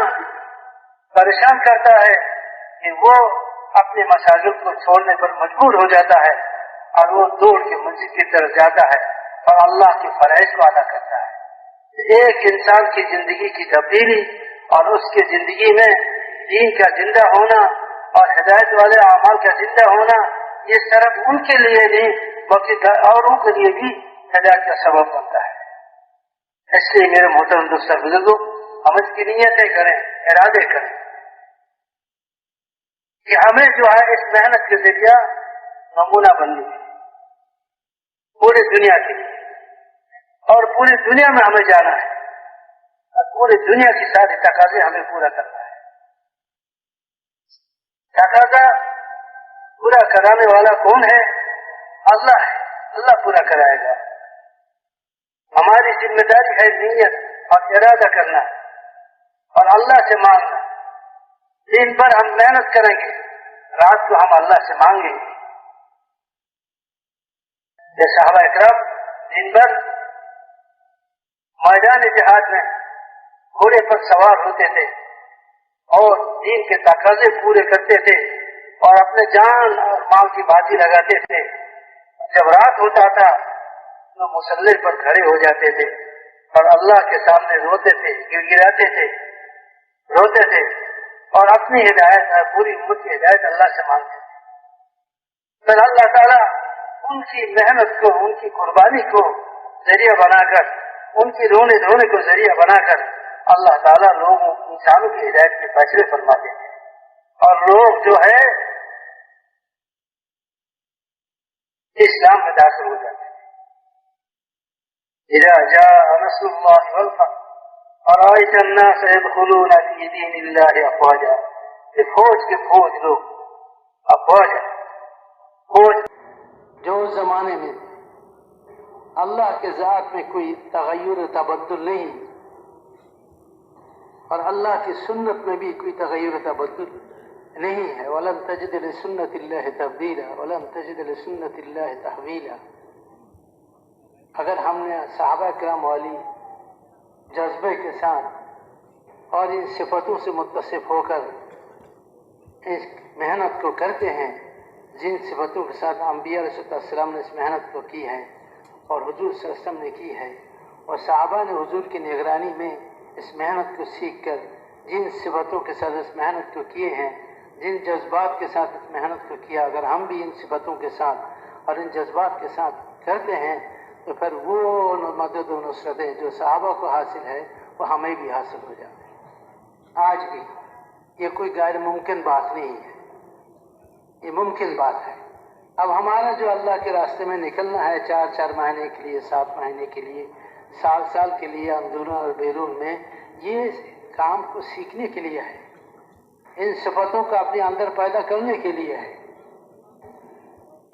پریشان کرتا ہے کہ وہ اپنے مشاغل کو چھوڑنے پر مجبور ہو جاتا ہے اور وہ دوڑ کے مسجد کی طرف جاتا ہے اور اللہ کے فرائض کو ادا کرتا ہے۔ ایک انسان کی زندگی کی تبدیلی اور اس کی زندگی میں دین کا زندہ ہونا اور ہدایت والے اعمال کا زندہ ہونا، یہ صرف ان کے لیے نہیں بلکہ اوروں کے لیے بھی ہدایت کا سبب بنتا ہے۔ اس لیے میرے محترم دوست بزرگوں، ہم اس کی نیتیں کریں، ارادے کریں کہ ہمیں جو ہے اس محنت کے ذریعہ نمونہ بننی ہے پوری دنیا کے لیے، اور پوری دنیا میں ہمیں جانا ہے اور پوری دنیا کی ساری تقاضے ہمیں پورا کرنا ہے۔ تقاضا پورا کرانے والا کون ہے؟ اللہ ہے، اللہ پورا کرائے گا۔ ہماری ذمہ داری ہے نیت اور ارادہ کرنا اور اللہ سے مانگنا۔ دن بھر ہم محنت کریں گے، رات کو ہم اللہ سے مانگیں گے۔ یہ صحابہ اکرام دن بھر میدان جہاد میں گھوڑے پر سوار ہوتے تھے اور دین کے تقاضے پورے کرتے تھے اور اپنے جان اور مال کی بازی لگاتے تھے۔ جب رات ہوتا تھا تو مسلح پر کھڑے ہو جاتے تھے اور اللہ کے سامنے روتے تھے، گر گراتے تھے، روتے تھے اور اپنی ہدایت اور پوری امت کی ہدایت اللہ سے مانگتے تھے۔ پھر اللہ تعالیٰ ان کی محنت کو، ان کی قربانی کو ذریعہ بنا کر، ان کی رونے دھونے کو ذریعہ بنا کر اللہ تعالیٰ لوگوں انسانوں کی ہدایت کے فیصلے فرماتے ہیں اور لوگ جو ہے اسلام میں داخل ہو جاتے ہیں۔ اذا جاء نصر اللہ والفتح ورأيت الناس يدخلون في دين الله افواجا، فوج کے فوج لوگ، افواجا فوج۔ جو زمانے میں اللہ کے ذات میں کوئی تغیر و تبدل نہیں اور اللہ کی سنت میں بھی کوئی تغیر و تبدل نہیں ہے، وَلَن تَجِدَ لِسُنَّةِ اللَّهِ تَبْدِيلًا وَلَن تَجِدَ لِسُنَّةِ اللَّهِ تَحْوِيلًا۔ اگر ہم نے صحابہ کرام والی جذبے کے ساتھ اور ان صفتوں سے متصف ہو کر اس محنت کو کرتے ہیں جن صفتوں کے ساتھ انبیاء علیہ السلام نے اس محنت کو کی ہے اور حضور صلی اللہ علیہ وسلم نے کی ہے، اور صحابہ نے حضور کی نگرانی میں اس محنت کو سیکھ کر جن صفتوں کے ساتھ اس محنت کو کیے ہیں، جن جذبات کے ساتھ اس محنت کو کیا، اگر ہم بھی ان صفتوں کے ساتھ اور ان جذبات کے ساتھ کرتے ہیں تو پھر وہ مدد و نصرتیں جو صحابہ کو حاصل ہے وہ ہمیں بھی حاصل ہو جاتے ہیں۔ آج بھی یہ کوئی غیر ممکن بات نہیں ہے، یہ ممکن بات ہے۔ اب ہمارا جو اللہ کے راستے میں نکلنا ہے 4 مہینے کے لیے، 7 مہینے کے لیے، سال کے لیے، اندرون اور بیرون میں، یہ کام کو سیکھنے کے لیے ہے، ان صفتوں کو اپنے اندر پیدا کرنے کے لیے ہے۔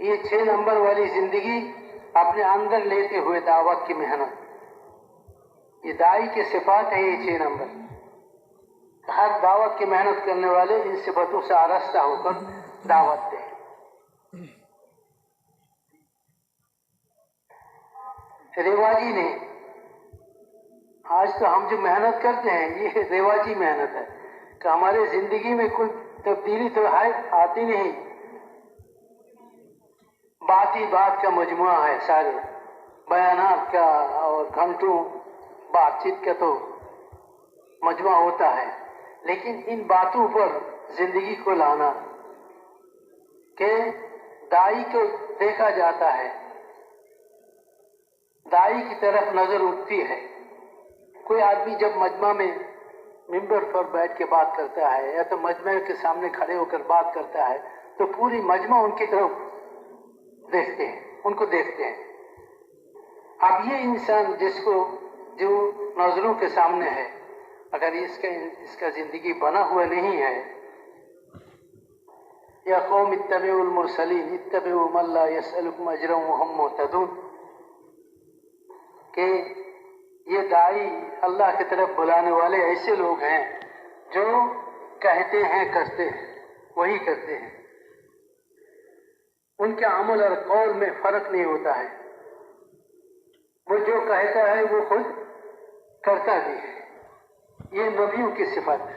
یہ 6 نمبر والی زندگی اپنے اندر لیتے ہوئے دعوت کی محنت، یہ داعی کے صفات ہیں، یہ 6 نمبر۔ ہر دعوت کی محنت کرنے والے ان صفتوں سے آراستہ ہو کر دعوت دیں۔ رواجی نہیں، آج تو ہم جو محنت کرتے ہیں یہ رواجی محنت ہے کہ ہمارے زندگی میں کوئی تبدیلی تو ہے آتی نہیں، بات ہی بات کا مجموعہ ہے، سارے بیانات کا اور گھنٹوں بات چیت کا تو مجموعہ ہوتا ہے، لیکن ان باتوں پر زندگی کو لانا کہ داعی کو دیکھا جاتا ہے، داعی کی طرف نظر اٹھتی ہے۔ کوئی آدمی جب مجمع میں ممبر پر بیٹھ کے بات کرتا ہے یا تو مجمع کے سامنے کھڑے ہو کر بات کرتا ہے تو پوری مجمع ان کی طرف دیکھتے ہیں، ان کو دیکھتے ہیں۔ اب یہ انسان جس کو جو نظروں کے سامنے ہے، اگر اس کا زندگی بنا ہوا نہیں ہے، یا قوم اتبعوا المرسلین اتبعوا من لا يسألكم اجرا وهم مهتدون، کہ یہ داعی اللہ کی طرف بلانے والے ایسے لوگ ہیں جو کہتے ہیں کرتے ہیں، وہی کرتے ہیں، ان کے عمل اور قول میں فرق نہیں ہوتا ہے، وہ جو کہتا ہے وہ خود کرتا بھی ہے. یہ نبیوں کی صفت ہے.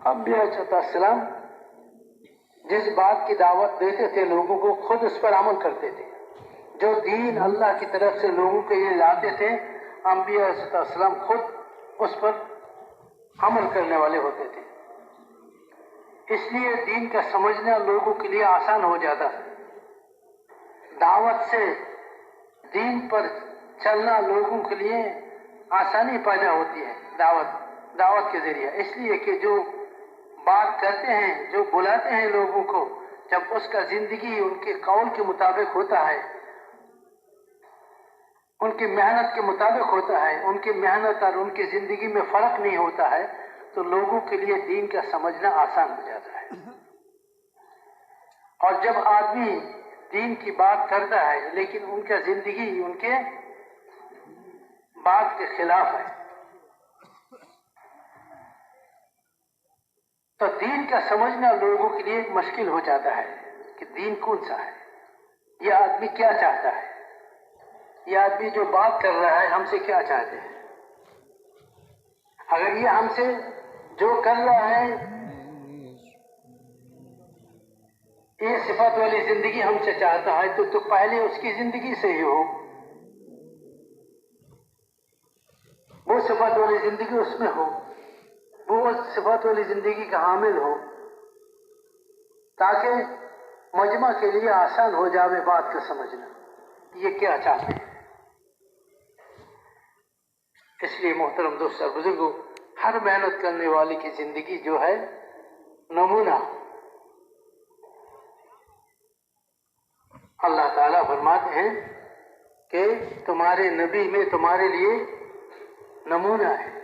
انبیاء علیہ السلام جس بات کی دعوت دیتے تھے لوگوں کو خود اس پر عمل کرتے تھے. جو دین اللہ کی طرف سے لوگوں کے لیے لاتے تھے انبیاء علیہ السلام خود اس پر عمل کرنے والے ہوتے تھے. اس لیے دین کا سمجھنا لوگوں کے لیے آسان ہو جاتا ہے. دعوت سے دین پر چلنا لوگوں کے لیے آسانی پیدا ہوتی ہے دعوت کے ذریعے. اس لیے کہ جو بات کرتے ہیں جو بلاتے ہیں لوگوں کو جب اس کا زندگی ان کے قول کے مطابق ہوتا ہے ان کی محنت کے مطابق ہوتا ہے ان کی محنت اور ان کی زندگی میں فرق نہیں ہوتا ہے تو لوگوں کے لیے دین کا سمجھنا آسان ہو جاتا ہے. اور جب آدمی دین کی بات کرتا ہے لیکن ان کا زندگی ان کے بات کے خلاف ہے تو دین کا سمجھنا لوگوں کے لیے مشکل ہو جاتا ہے کہ دین کون سا ہے, یہ آدمی کیا چاہتا ہے, یہ آدمی جو بات کر رہا ہے ہم سے کیا چاہتے ہیں. اگر یہ ہم سے جو کر رہا ہے یہ صفات والی زندگی ہم سے چاہتا ہے تو پہلے اس کی زندگی سے ہی ہو, وہ صفات والی زندگی اس میں ہو, وہ اس صفات والی زندگی کا حامل ہو تاکہ مجمع کے لیے آسان ہو جاوے بات کو سمجھنا یہ کیا چاہتے ہیں. اس لیے محترم دوست اور بزرگوں ہر محنت کرنے والے کی زندگی جو ہے نمونہ. اللہ تعالیٰ فرماتے ہیں کہ تمہارے نبی میں تمہارے لیے نمونہ ہے.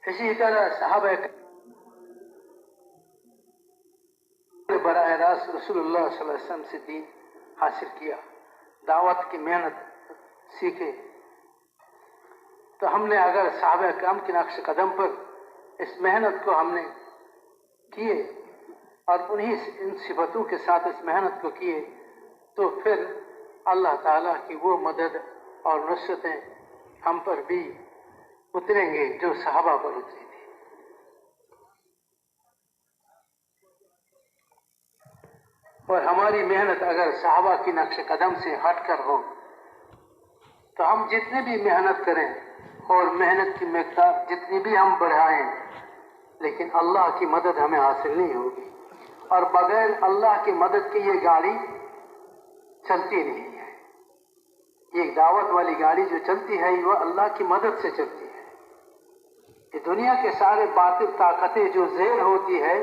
اسی طرح صحابہ براہ راست رسول اللہ صلی اللہ علیہ وسلم سے دین حاصل کیا, دعوت کی محنت سیکھے. تو ہم نے اگر صحابہ کرام کے نقش قدم پر اس محنت کو ہم نے کیے اور ان صفتوں کے ساتھ اس محنت کو کیے تو پھر اللہ تعالیٰ کی وہ مدد اور نصرتیں ہم پر بھی اتریں گے جو صحابہ پر اتری تھی. اور ہماری محنت اگر صحابہ کی نقش قدم سے ہٹ کر ہو تو ہم جتنی بھی محنت کریں اور محنت کی مقدار جتنی بھی ہم بڑھائیں لیکن اللہ کی مدد ہمیں حاصل نہیں ہوگی. اور بغیر اللہ کی مدد کے یہ گاڑی چلتی نہیں ہے. یہ دعوت والی گاڑی جو چلتی ہے وہ اللہ کی مدد سے چلتی ہے. یہ دنیا کے سارے باطل طاقتیں جو زیر ہوتی ہے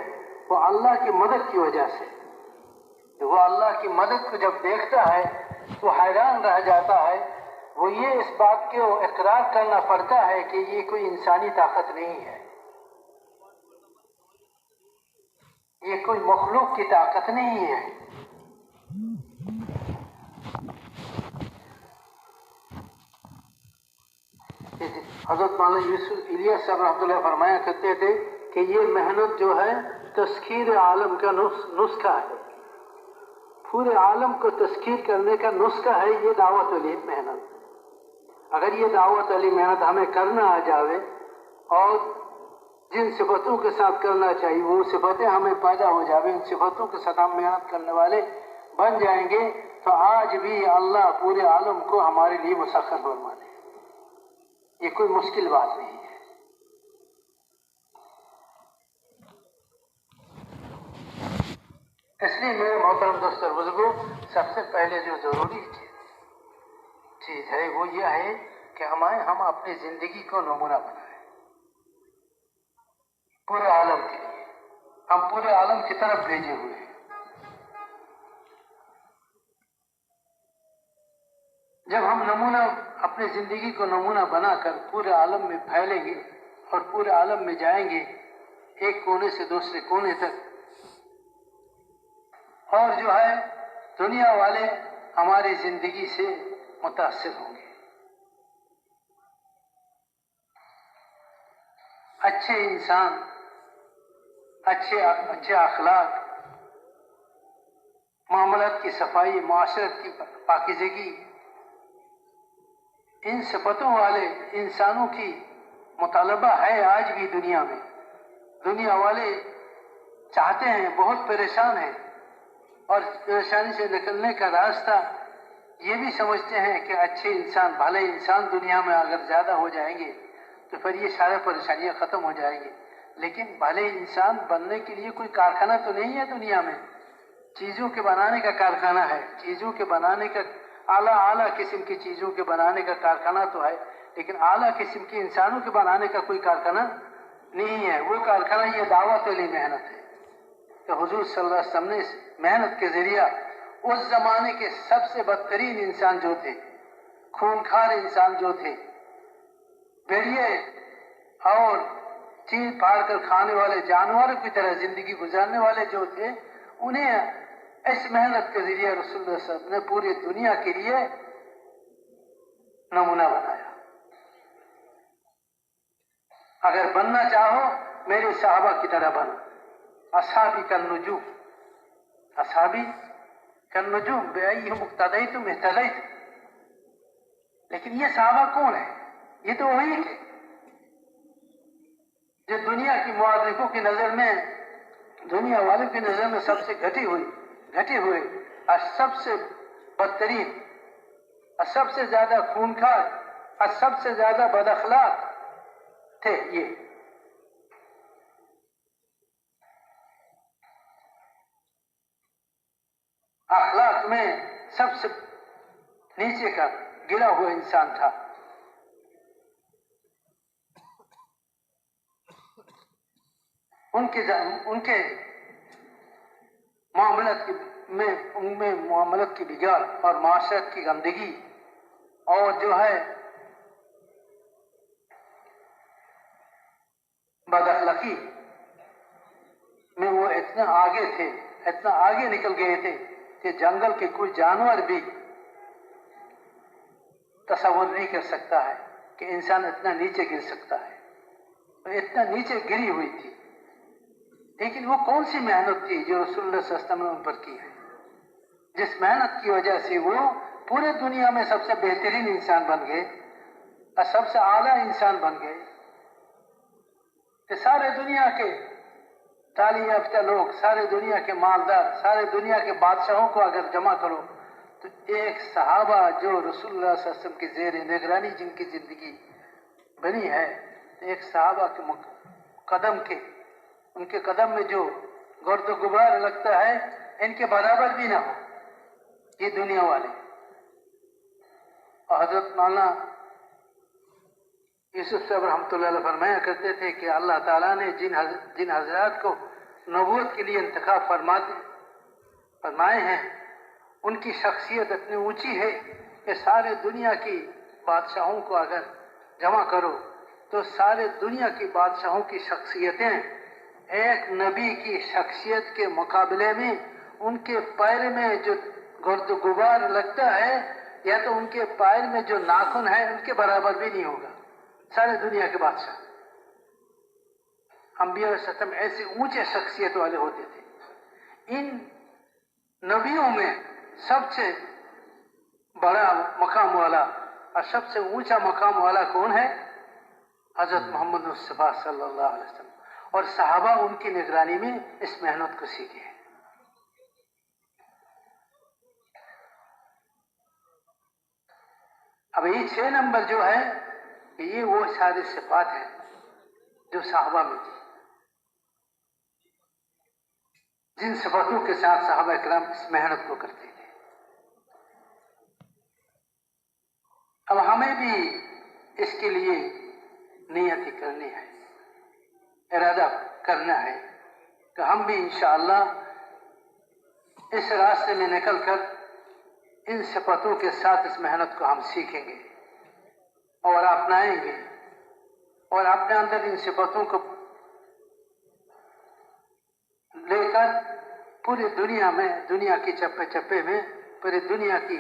وہ اللہ کی مدد کی وجہ سے. وہ اللہ کی مدد کو جب دیکھتا ہے وہ حیران رہ جاتا ہے. وہ یہ اس بات کو اقرار کرنا پڑتا ہے کہ یہ کوئی انسانی طاقت نہیں ہے, یہ کوئی مخلوق کی طاقت نہیں ہے. حضرت مولانا یوسف الیاس صاحب رحمۃ اللہ فرمایا کرتے تھے کہ یہ محنت جو ہے تسخیر عالم کا نسخہ ہے. پورے عالم کو تسخیر کرنے کا نسخہ ہے یہ دعوت والی محنت. اگر یہ دعوت والی محنت ہمیں کرنا آ جاوے اور جن صفتوں کے ساتھ کرنا چاہیے وہ صفتیں ہمیں پیدا ہو جاوے, ان صفتوں کے ساتھ ہم محنت کرنے والے بن جائیں گے تو آج بھی اللہ پورے عالم کو ہمارے لیے مسخر فرما دے. یہ کوئی مشکل بات نہیں ہے. اس لیے میرے محترم دوست اور بزرگوں سب سے پہلے جو ضروری چیز ہے وہ یہ ہے کہ ہم اپنی زندگی کو نمونہ بنائیں پورے عالم کے لیے. ہم پورے عالم کی طرف بھیجے ہوئے ہیں. جب ہم نمونہ اپنی زندگی کو نمونہ بنا کر پورے عالم میں پھیلیں گے اور پورے عالم میں جائیں گے ایک کونے سے دوسرے کونے تک, اور جو ہے دنیا والے ہماری زندگی سے متاثر ہوں گے. اچھے انسان, اچھے اخلاق, معاملات کی صفائی، معاشرت کی پاکیزگی، ان صفتوں والے انسانوں کی مطالبہ ہے آج بھی دنیا میں. دنیا والے چاہتے ہیں، بہت پریشان ہیں، اور پریشانی سے نکلنے کا راستہ یہ بھی سمجھتے ہیں کہ اچھے انسان، بھلے انسان دنیا میں اگر زیادہ ہو جائیں گے تو پھر یہ سارے پریشانیاں ختم ہو جائیں گی. لیکن بھلے انسان بننے کے لیے کوئی کارخانہ تو نہیں ہے دنیا میں. چیزوں کے بنانے کا کارخانہ ہے، چیزوں کے بنانے کا اعلیٰ قسم کی چیزوں کے بنانے کا کارخانہ تو ہے، لیکن اعلیٰ قسم کے انسانوں کے بنانے کا کوئی کارخانہ نہیں ہے. وہ کارخانہ یہ دعوت علی محنت ہے کہ حضور صلی اللہ علیہ وسلم نے اس محنت کے ذریعہ اس زمانے کے سب سے بدترین انسان جو تھے، خونخوار انسان جو تھے، بھیڑیے اور چیر پھاڑ کر کھانے والے جانوروں کی طرح زندگی گزارنے والے جو تھے، انہیں اس محنت کے ذریعے رسول اللہ صلی اللہ علیہ وسلم نے پوری دنیا کے لیے نمونہ بنایا. اگر بننا چاہو میرے صحابہ کی طرح بنو. اصحابی کالنجوم، اصحابی کالنجوم بأیہم اقتدیتم اہتدیتم. لیکن یہ صحابہ کون ہیں؟ یہ تو وہی تھے جو دنیا کی معرخوں کی نظر میں، دنیا والوں کی نظر میں سب سے گھٹے ہوئے اور سب سے بدترین اور سب سے زیادہ خونخوار اور سب سے زیادہ بد اخلاق تھے. یہ اخلاق میں سب سے نیچے کا گرا ہوا انسان تھا. ان کے معاملت کی بگاڑ اور معاشرت کی گندگی اور جو ہے بد اخلاقی میں وہ اتنا آگے تھے، اتنا آگے نکل گئے تھے کہ جنگل کے کوئی جانور بھی تصور نہیں کر سکتا ہے کہ انسان اتنا نیچے گر سکتا ہے. اتنا نیچے گری ہوئی تھی. لیکن وہ کون سی محنت تھی جو رسول اللہ صلی اللہ علیہ وسلم نے ان پر کی ہے، جس محنت کی وجہ سے وہ پورے دنیا میں سب سے بہترین انسان بن گئے اور سب سے اعلیٰ انسان بن گئے کہ سارے دنیا کے تعلیم یافتہ لوگ، سارے دنیا کے مالدار، سارے دنیا کے بادشاہوں کو اگر جمع کرو تو ایک صحابہ جو رسول اللہ صلی اللہ علیہ وسلم کی زیر نگرانی جن کی زندگی بنی ہے، ایک صحابہ کے ان کے قدم میں جو گرد و غبار لگتا ہے ان کے برابر بھی نہ ہو یہ دنیا والے. اور حضرت مولانا یوسف صاحب رحمۃ اللہ علیہ فرمایا کرتے تھے کہ اللہ تعالیٰ نے جن حضرات کو نبوت کے لیے انتخاب فرمائے ہیں ان کی شخصیت اتنی اونچی ہے کہ سارے دنیا کی بادشاہوں کو اگر جمع کرو تو سارے دنیا کی بادشاہوں کی شخصیتیں ایک نبی کی شخصیت کے مقابلے میں ان کے پیر میں جو گرد و غبار لگتا ہے یا تو ان کے پیر میں جو ناخن ہے ان کے برابر بھی نہیں ہوگا. سارے دنیا کے بادشاہ انبیاء علیہ السلام ایسے اونچے شخصیت والے ہوتے تھے. ان نبیوں میں سب سے بڑا مقام والا اور سب سے اونچا مقام والا کون ہے؟ حضرت محمد مصطفیٰ صلی اللہ علیہ وسلم. اور صحابہ ان کی نگرانی میں اس محنت کو سیکھے ہیں. اب یہ 6 نمبر جو ہے یہ وہ ساری صفات ہیں جو صحابہ میں تھی، جن صفاتوں کے ساتھ صحابہ اکرام اس محنت کو کرتے تھے. اب ہمیں بھی اس کے لیے نیت کرنی ہے، ارادہ کرنا ہے کہ ہم بھی انشاءاللہ اس راستے میں نکل کر ان صفاتوں کے ساتھ اس محنت کو ہم سیکھیں گے اور اپنائیں گے اور اپنے اندر ان صفاتوں کو لے کر پوری دنیا میں، دنیا کی چپے چپے میں، پوری دنیا کی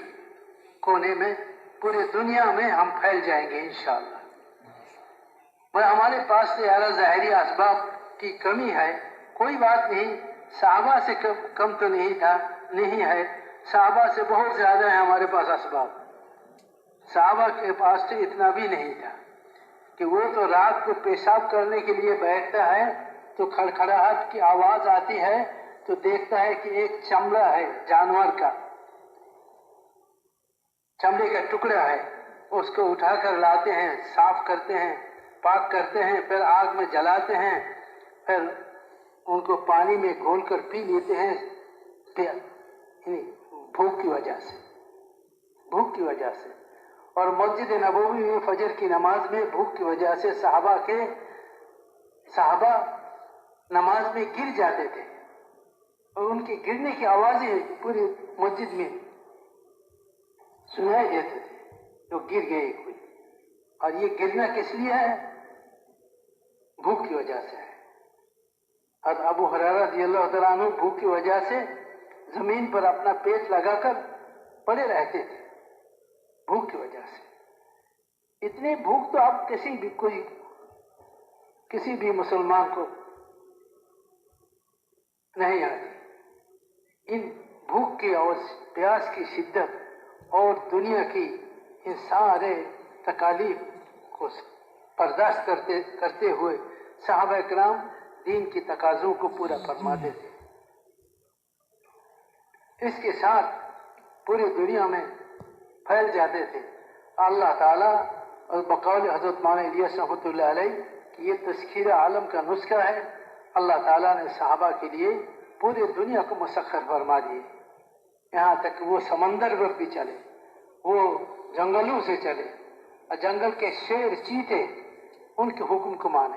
کونے میں، پوری دنیا میں ہم پھیل جائیں گے انشاءاللہ. ہمارے پاس سے اعلیٰ ظاہری اسباب کی کمی ہے، کوئی بات نہیں، صحابہ سے کم تو نہیں تھا، نہیں ہے، صحابہ سے بہت زیادہ ہے ہمارے پاس اسباب۔ صحابہ کے پاس تو اتنا بھی نہیں تھا کہ وہ تو رات کو پیشاب کرنے کے لیے بیٹھتا ہے تو کھڑکھڑاہٹ کی آواز آتی ہے تو دیکھتا ہے کہ ایک چمڑا ہے جانور کا، چمڑے کا ٹکڑا ہے، اس کو اٹھا کر لاتے ہیں، صاف کرتے ہیں، پاک کرتے ہیں، پھر آگ میں جلاتے ہیں، پھر ان کو پانی میں گھول کر پی لیتے ہیں بھوک کی وجہ سے، بھوک کی وجہ سے۔ اور مسجد نبوی میں فجر کی نماز میں بھوک کی وجہ سے صحابہ نماز میں گر جاتے تھے اور ان کی گرنے کی آوازیں پوری مسجد میں سنائی دیتے تھے، جو گر گئے کوئی۔ اور یہ گرنا کس لیے ہے؟ بھوک کی وجہ سے ہے۔ حضرت ابو ہریرہ رضی اللہ تعالیٰ عنہ بھوک کی وجہ سے زمین پر اپنا پیٹ لگا کر پڑے رہتے تھے، بھوک کی وجہ سے۔ اتنی بھوک تو اب کسی بھی مسلمان کو نہیں آتی۔ ان بھوک کی اور پیاس کی شدت اور دنیا کی ان سارے تکالیف کو برداشت کرتے ہوئے صحابہ کرام دین کی تقاضوں کو پورا فرماتے تھے۔ اس کے ساتھ پوری دنیا میں پھیل جاتے تھے۔ اللہ تعالیٰ اور بقول حضرت مولانا الیاس رحمۃ اللہ علیہ کہ یہ تذکیر عالم کا نسخہ ہے، اللہ تعالیٰ نے صحابہ کے لیے پوری دنیا کو مسخر فرما دیے، یہاں تک کہ وہ سمندر پر بھی چلے، وہ جنگلوں سے چلے، اور جنگل کے شیر چیتے ان کے حکم کو مانے۔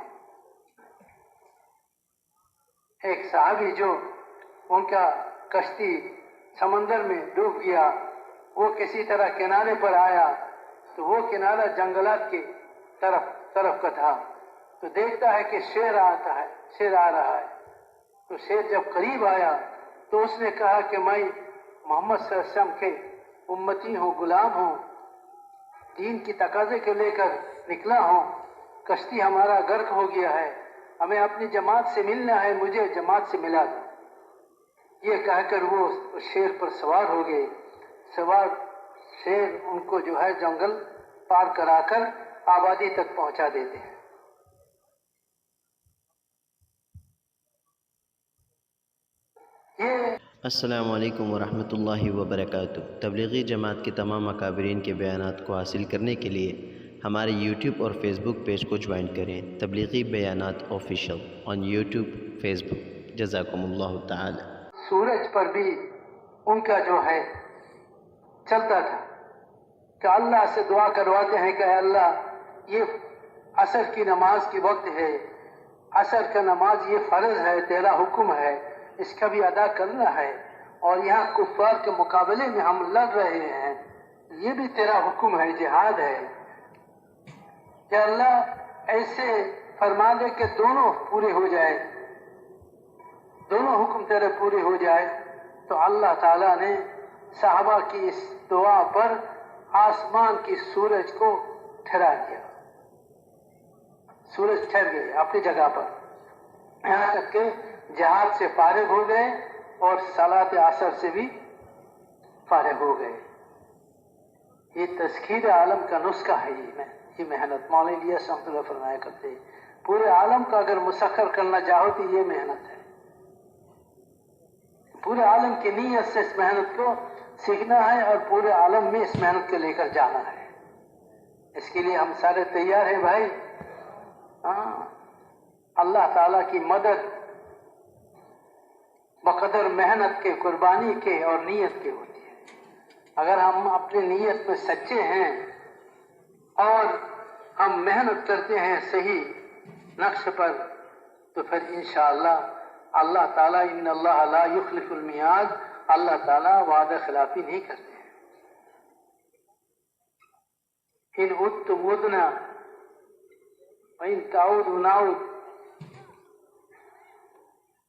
ایک صحابی جو ان کا کشتی سمندر میں ڈوب گیا، وہ کسی طرح کنارے پر آیا تو وہ کنارہ جنگلات کی طرف کا تھا، تو دیکھتا ہے کہ شیر آ رہا ہے۔ تو شیر جب قریب آیا تو اس نے کہا کہ میں محمد صلی اللہ علیہ وسلم کے امتی ہوں، غلام ہوں، دین کی تقاضے کو لے کر نکلا ہوں، کشتی ہمارا غرق ہو گیا ہے، ہمیں اپنی جماعت سے ملنا ہے، مجھے جماعت سے ملا دو۔ یہ کہہ کر وہ شیر پر سوار ہو گئے۔ شیر ان کو جو ہے جنگل پار کرا کر آبادی تک پہنچا دیتے ہیں۔ السلام علیکم ورحمۃ اللہ وبرکاتہ۔ تبلیغی جماعت کے تمام اکابرین کے بیانات کو حاصل کرنے کے لیے ہمارے یوٹیوب اور فیس بک پیج کو جوائن کریں، تبلیغی بیانات آفیشیل آن یوٹیوب فیس بک۔ جزاکم اللہ تعالی۔ سورج پر بھی ان کا جو ہے چلتا تھا کہ اللہ سے دعا کرواتے ہیں کہ اے اللہ یہ عصر کی نماز کی وقت ہے، عصر کا نماز یہ فرض ہے، تیرا حکم ہے، اس کا بھی ادا کرنا ہے، اور یہاں کفار کے مقابلے میں ہم لڑ رہے ہیں، یہ بھی تیرا حکم ہے، جہاد ہے۔ کہ اللہ ایسے فرما دے کہ دونوں پورے ہو جائے، دونوں حکم تیرے پورے ہو جائے۔ تو اللہ تعالیٰ نے صحابہ کی اس دعا پر آسمان کی سورج کو ٹھہرا دیا، سورج ٹھہر گئے اپنی جگہ پر، یہاں تک کہ جہاد سے فارغ ہو گئے اور صلاۃ عصر سے بھی فارغ ہو گئے۔ یہ تذکیر عالم کا نسخہ ہے، یہ محنت مولانا الیاس رحمۃ اللہ فرمایا کرتے ہیں، پورے عالم کا اگر مسخر کرنا چاہو تو یہ محنت ہے۔ پورے عالم کی نیت سے اس محنت کو سیکھنا ہے اور پورے عالم میں اس محنت کو لے کر جانا ہے۔ اس کے لیے ہم سارے تیار ہیں بھائی۔ اللہ تعالیٰ کی مدد بقدر محنت کے، قربانی کے اور نیت کے ہوتی ہے۔ اگر ہم اپنی نیت میں سچے ہیں اور ہم محنت کرتے ہیں صحیح نقش پر، تو پھر انشاءاللہ اللہ تعالیٰ ان اللہ لا یخلف المیعاد، اللہ تعالیٰ وعدہ خلافی نہیں کرتے ہیں۔ ان عدتم عدنا وان تعودوا نعود،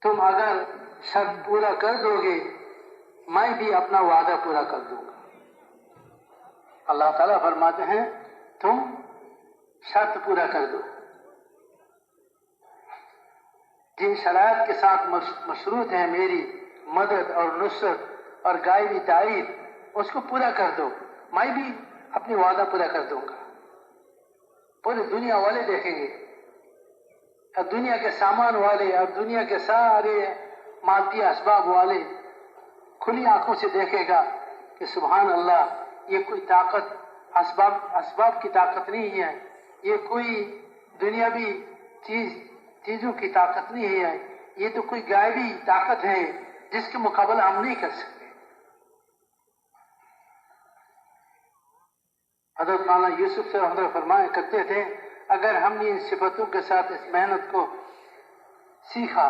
تم اگر شرط پورا کر دو گے میں بھی اپنا وعدہ پورا کر دوں گا۔ اللہ تعالیٰ فرماتے ہیں تم شرط پورا کر دو، جن شرائط کے ساتھ مشروط ہے میری مدد اور نصرت اور غائبی تائید اس کو پورا کر دو، میں بھی اپنی وعدہ پورا کر دوں گا۔ پوری دنیا والے دیکھیں گے، اور دنیا کے سامان والے اور دنیا کے سارے مادی اسباب والے کھلی آنکھوں سے دیکھے گا کہ سبحان اللہ، یہ کوئی طاقت اسباب کی طاقت نہیں ہے، یہ کوئی دنیاوی چیزوں کی طاقت نہیں ہے، یہ تو کوئی غائبی طاقت ہے جس کے مقابلہ ہم نہیں کر سکتے۔ حضرت مولانا یوسف سے حضرت فرمایا کرتے تھے، اگر ہم نے ان صفتوں کے ساتھ اس محنت کو سیکھا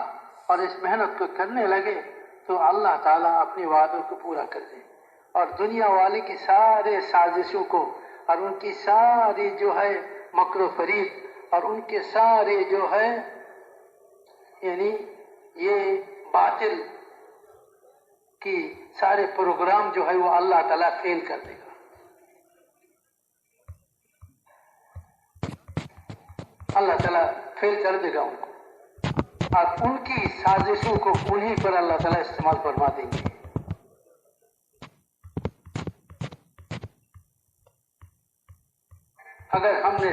اور اس محنت کو کرنے لگے تو اللہ تعالیٰ اپنے وعدوں کو پورا کر دے، اور دنیا والے کی سارے سازشوں کو اور ان کی ساری جو ہے مکر و فریب اور ان کے سارے جو ہے یعنی یہ باطل کی سارے پروگرام جو ہے وہ اللہ تعالیٰ فیل کر دے گا۔ اللہ تعالیٰ فیل کر دے گا ان کو، اور ان کی سازشوں کو انہی پر اللہ تعالیٰ استعمال فرما دیں گے۔ اگر ہم نے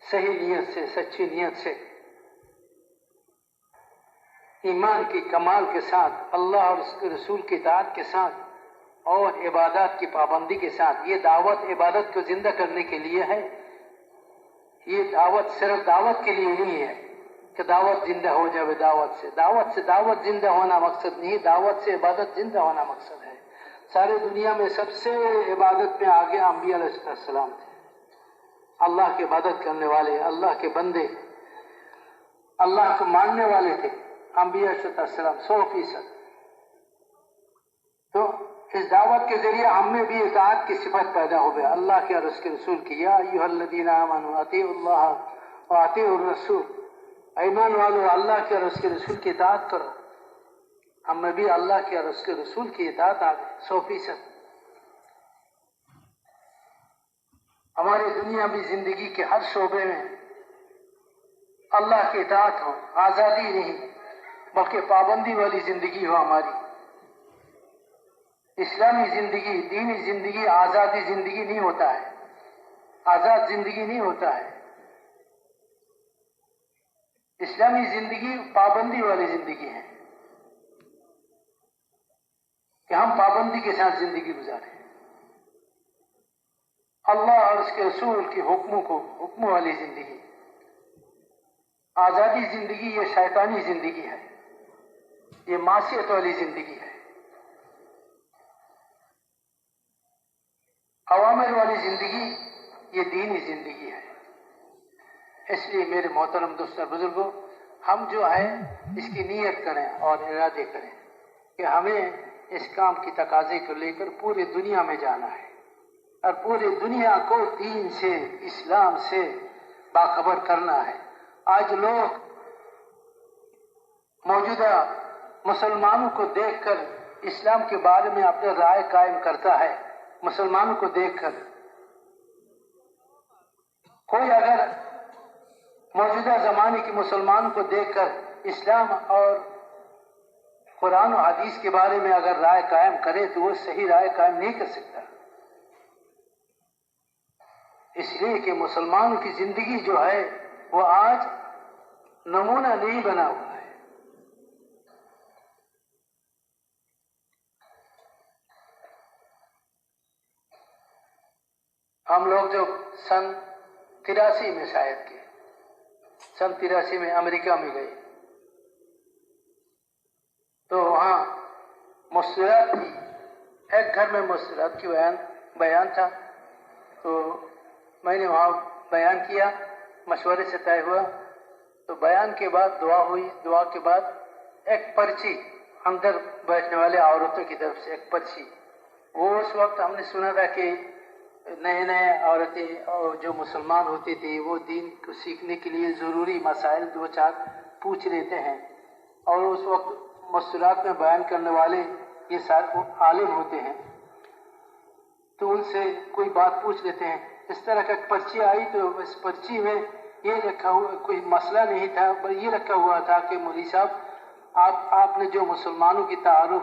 صحیح نیت سے، سچی نیت سے، ایمان کی کمال کے ساتھ، اللہ اور اس کے رسول کی اطاعت کے ساتھ اور عبادات کی پابندی کے ساتھ، یہ دعوت عبادت کو زندہ کرنے کے لیے ہے، یہ دعوت صرف دعوت کے لیے نہیں ہے کہ دعوت زندہ ہو جائے دعوت سے دعوت زندہ ہونا مقصد نہیں، دعوت سے عبادت زندہ ہونا مقصد ہے۔ سارے دنیا میں سب سے عبادت میں آگے انبیاء علیہ السلام تھے، اللہ کی عبادت کرنے والے، اللہ کے بندے، اللہ کو ماننے والے تھے انبیاء علیہ السلام 100%۔ تو اس دعوت کے ذریعے ہم میں بھی اطاعت کی صفت پیدا ہو گیا، اللہ کے اور اس کے رسول کی، یا ایھا الذین آمنوا اطیعوا اللہ واطیعوا الرسول، ایمان والو اللہ کے اور اس کے رسول کی اطاعت کرو۔ ہم میں بھی اللہ کے اور اس کے رسول کی اطاعت آ گئی 100%۔ ہماری دنیاوی زندگی کے ہر شعبے میں اللہ کی اطاعت ہو، آزادی نہیں بلکہ پابندی والی زندگی ہو ہماری۔ اسلامی زندگی، دینی زندگی آزادی زندگی نہیں ہوتا ہے، آزاد زندگی نہیں ہوتا ہے۔ اسلامی زندگی پابندی والی زندگی ہے کہ ہم پابندی کے ساتھ زندگی گزاریں، اللہ اور اس کے رسول کے حکموں والی زندگی۔ آزادی زندگی یہ شیطانی زندگی ہے، یہ معصیت والی زندگی ہے۔ اوامر والی زندگی یہ دینی زندگی ہے۔ اس لیے میرے محترم دوستوں بزرگوں، ہم جو ہے اس کی نیت کریں اور ارادے کریں کہ ہمیں اس کام کی تقاضے کو لے کر پوری دنیا میں جانا ہے اور پوری دنیا کو دین سے، اسلام سے باخبر کرنا ہے۔ آج لوگ موجودہ مسلمانوں کو دیکھ کر اسلام کے بارے میں اپنے رائے قائم کرتا ہے۔ مسلمانوں کو دیکھ کر کوئی اگر موجودہ زمانے کے مسلمانوں کو دیکھ کر اسلام اور قرآن و حدیث کے بارے میں اگر رائے قائم کرے تو وہ صحیح رائے قائم نہیں کر سکتا، اس لیے کہ مسلمانوں کی زندگی جو ہے وہ آج نمونہ نہیں بنا ہوا ہے۔ ہم لوگ جو سن 83 میں شاید کے سن 83 میں امریکہ میں گئے تو وہاں مستورات تھی، ایک گھر میں مستورات کی بیان تھا، تو میں نے وہاں بیان کیا، مشورے سے طے ہوا، تو بیان کے بعد دعا ہوئی، دعا کے بعد ایک پرچی اندر بیٹھنے والے عورتوں کی طرف سے ایک پرچی، وہ اس وقت ہم نے سنا تھا کہ نئے عورتیں اور جو مسلمان ہوتی تھی وہ دین کو سیکھنے کے لیے ضروری مسائل 2-4 پوچھ لیتے ہیں، اور اس وقت مستورات میں بیان کرنے والے یہ سارے عالم ہوتے ہیں، تو ان سے کوئی بات پوچھ لیتے ہیں۔ اس طرح کا ایک پرچی آئی، تو اس پرچی میں یہ رکھا ہوا کوئی مسئلہ نہیں تھا، بس یہ رکھا ہوا تھا کہ مولوی صاحب آپ نے جو مسلمانوں کی تعارف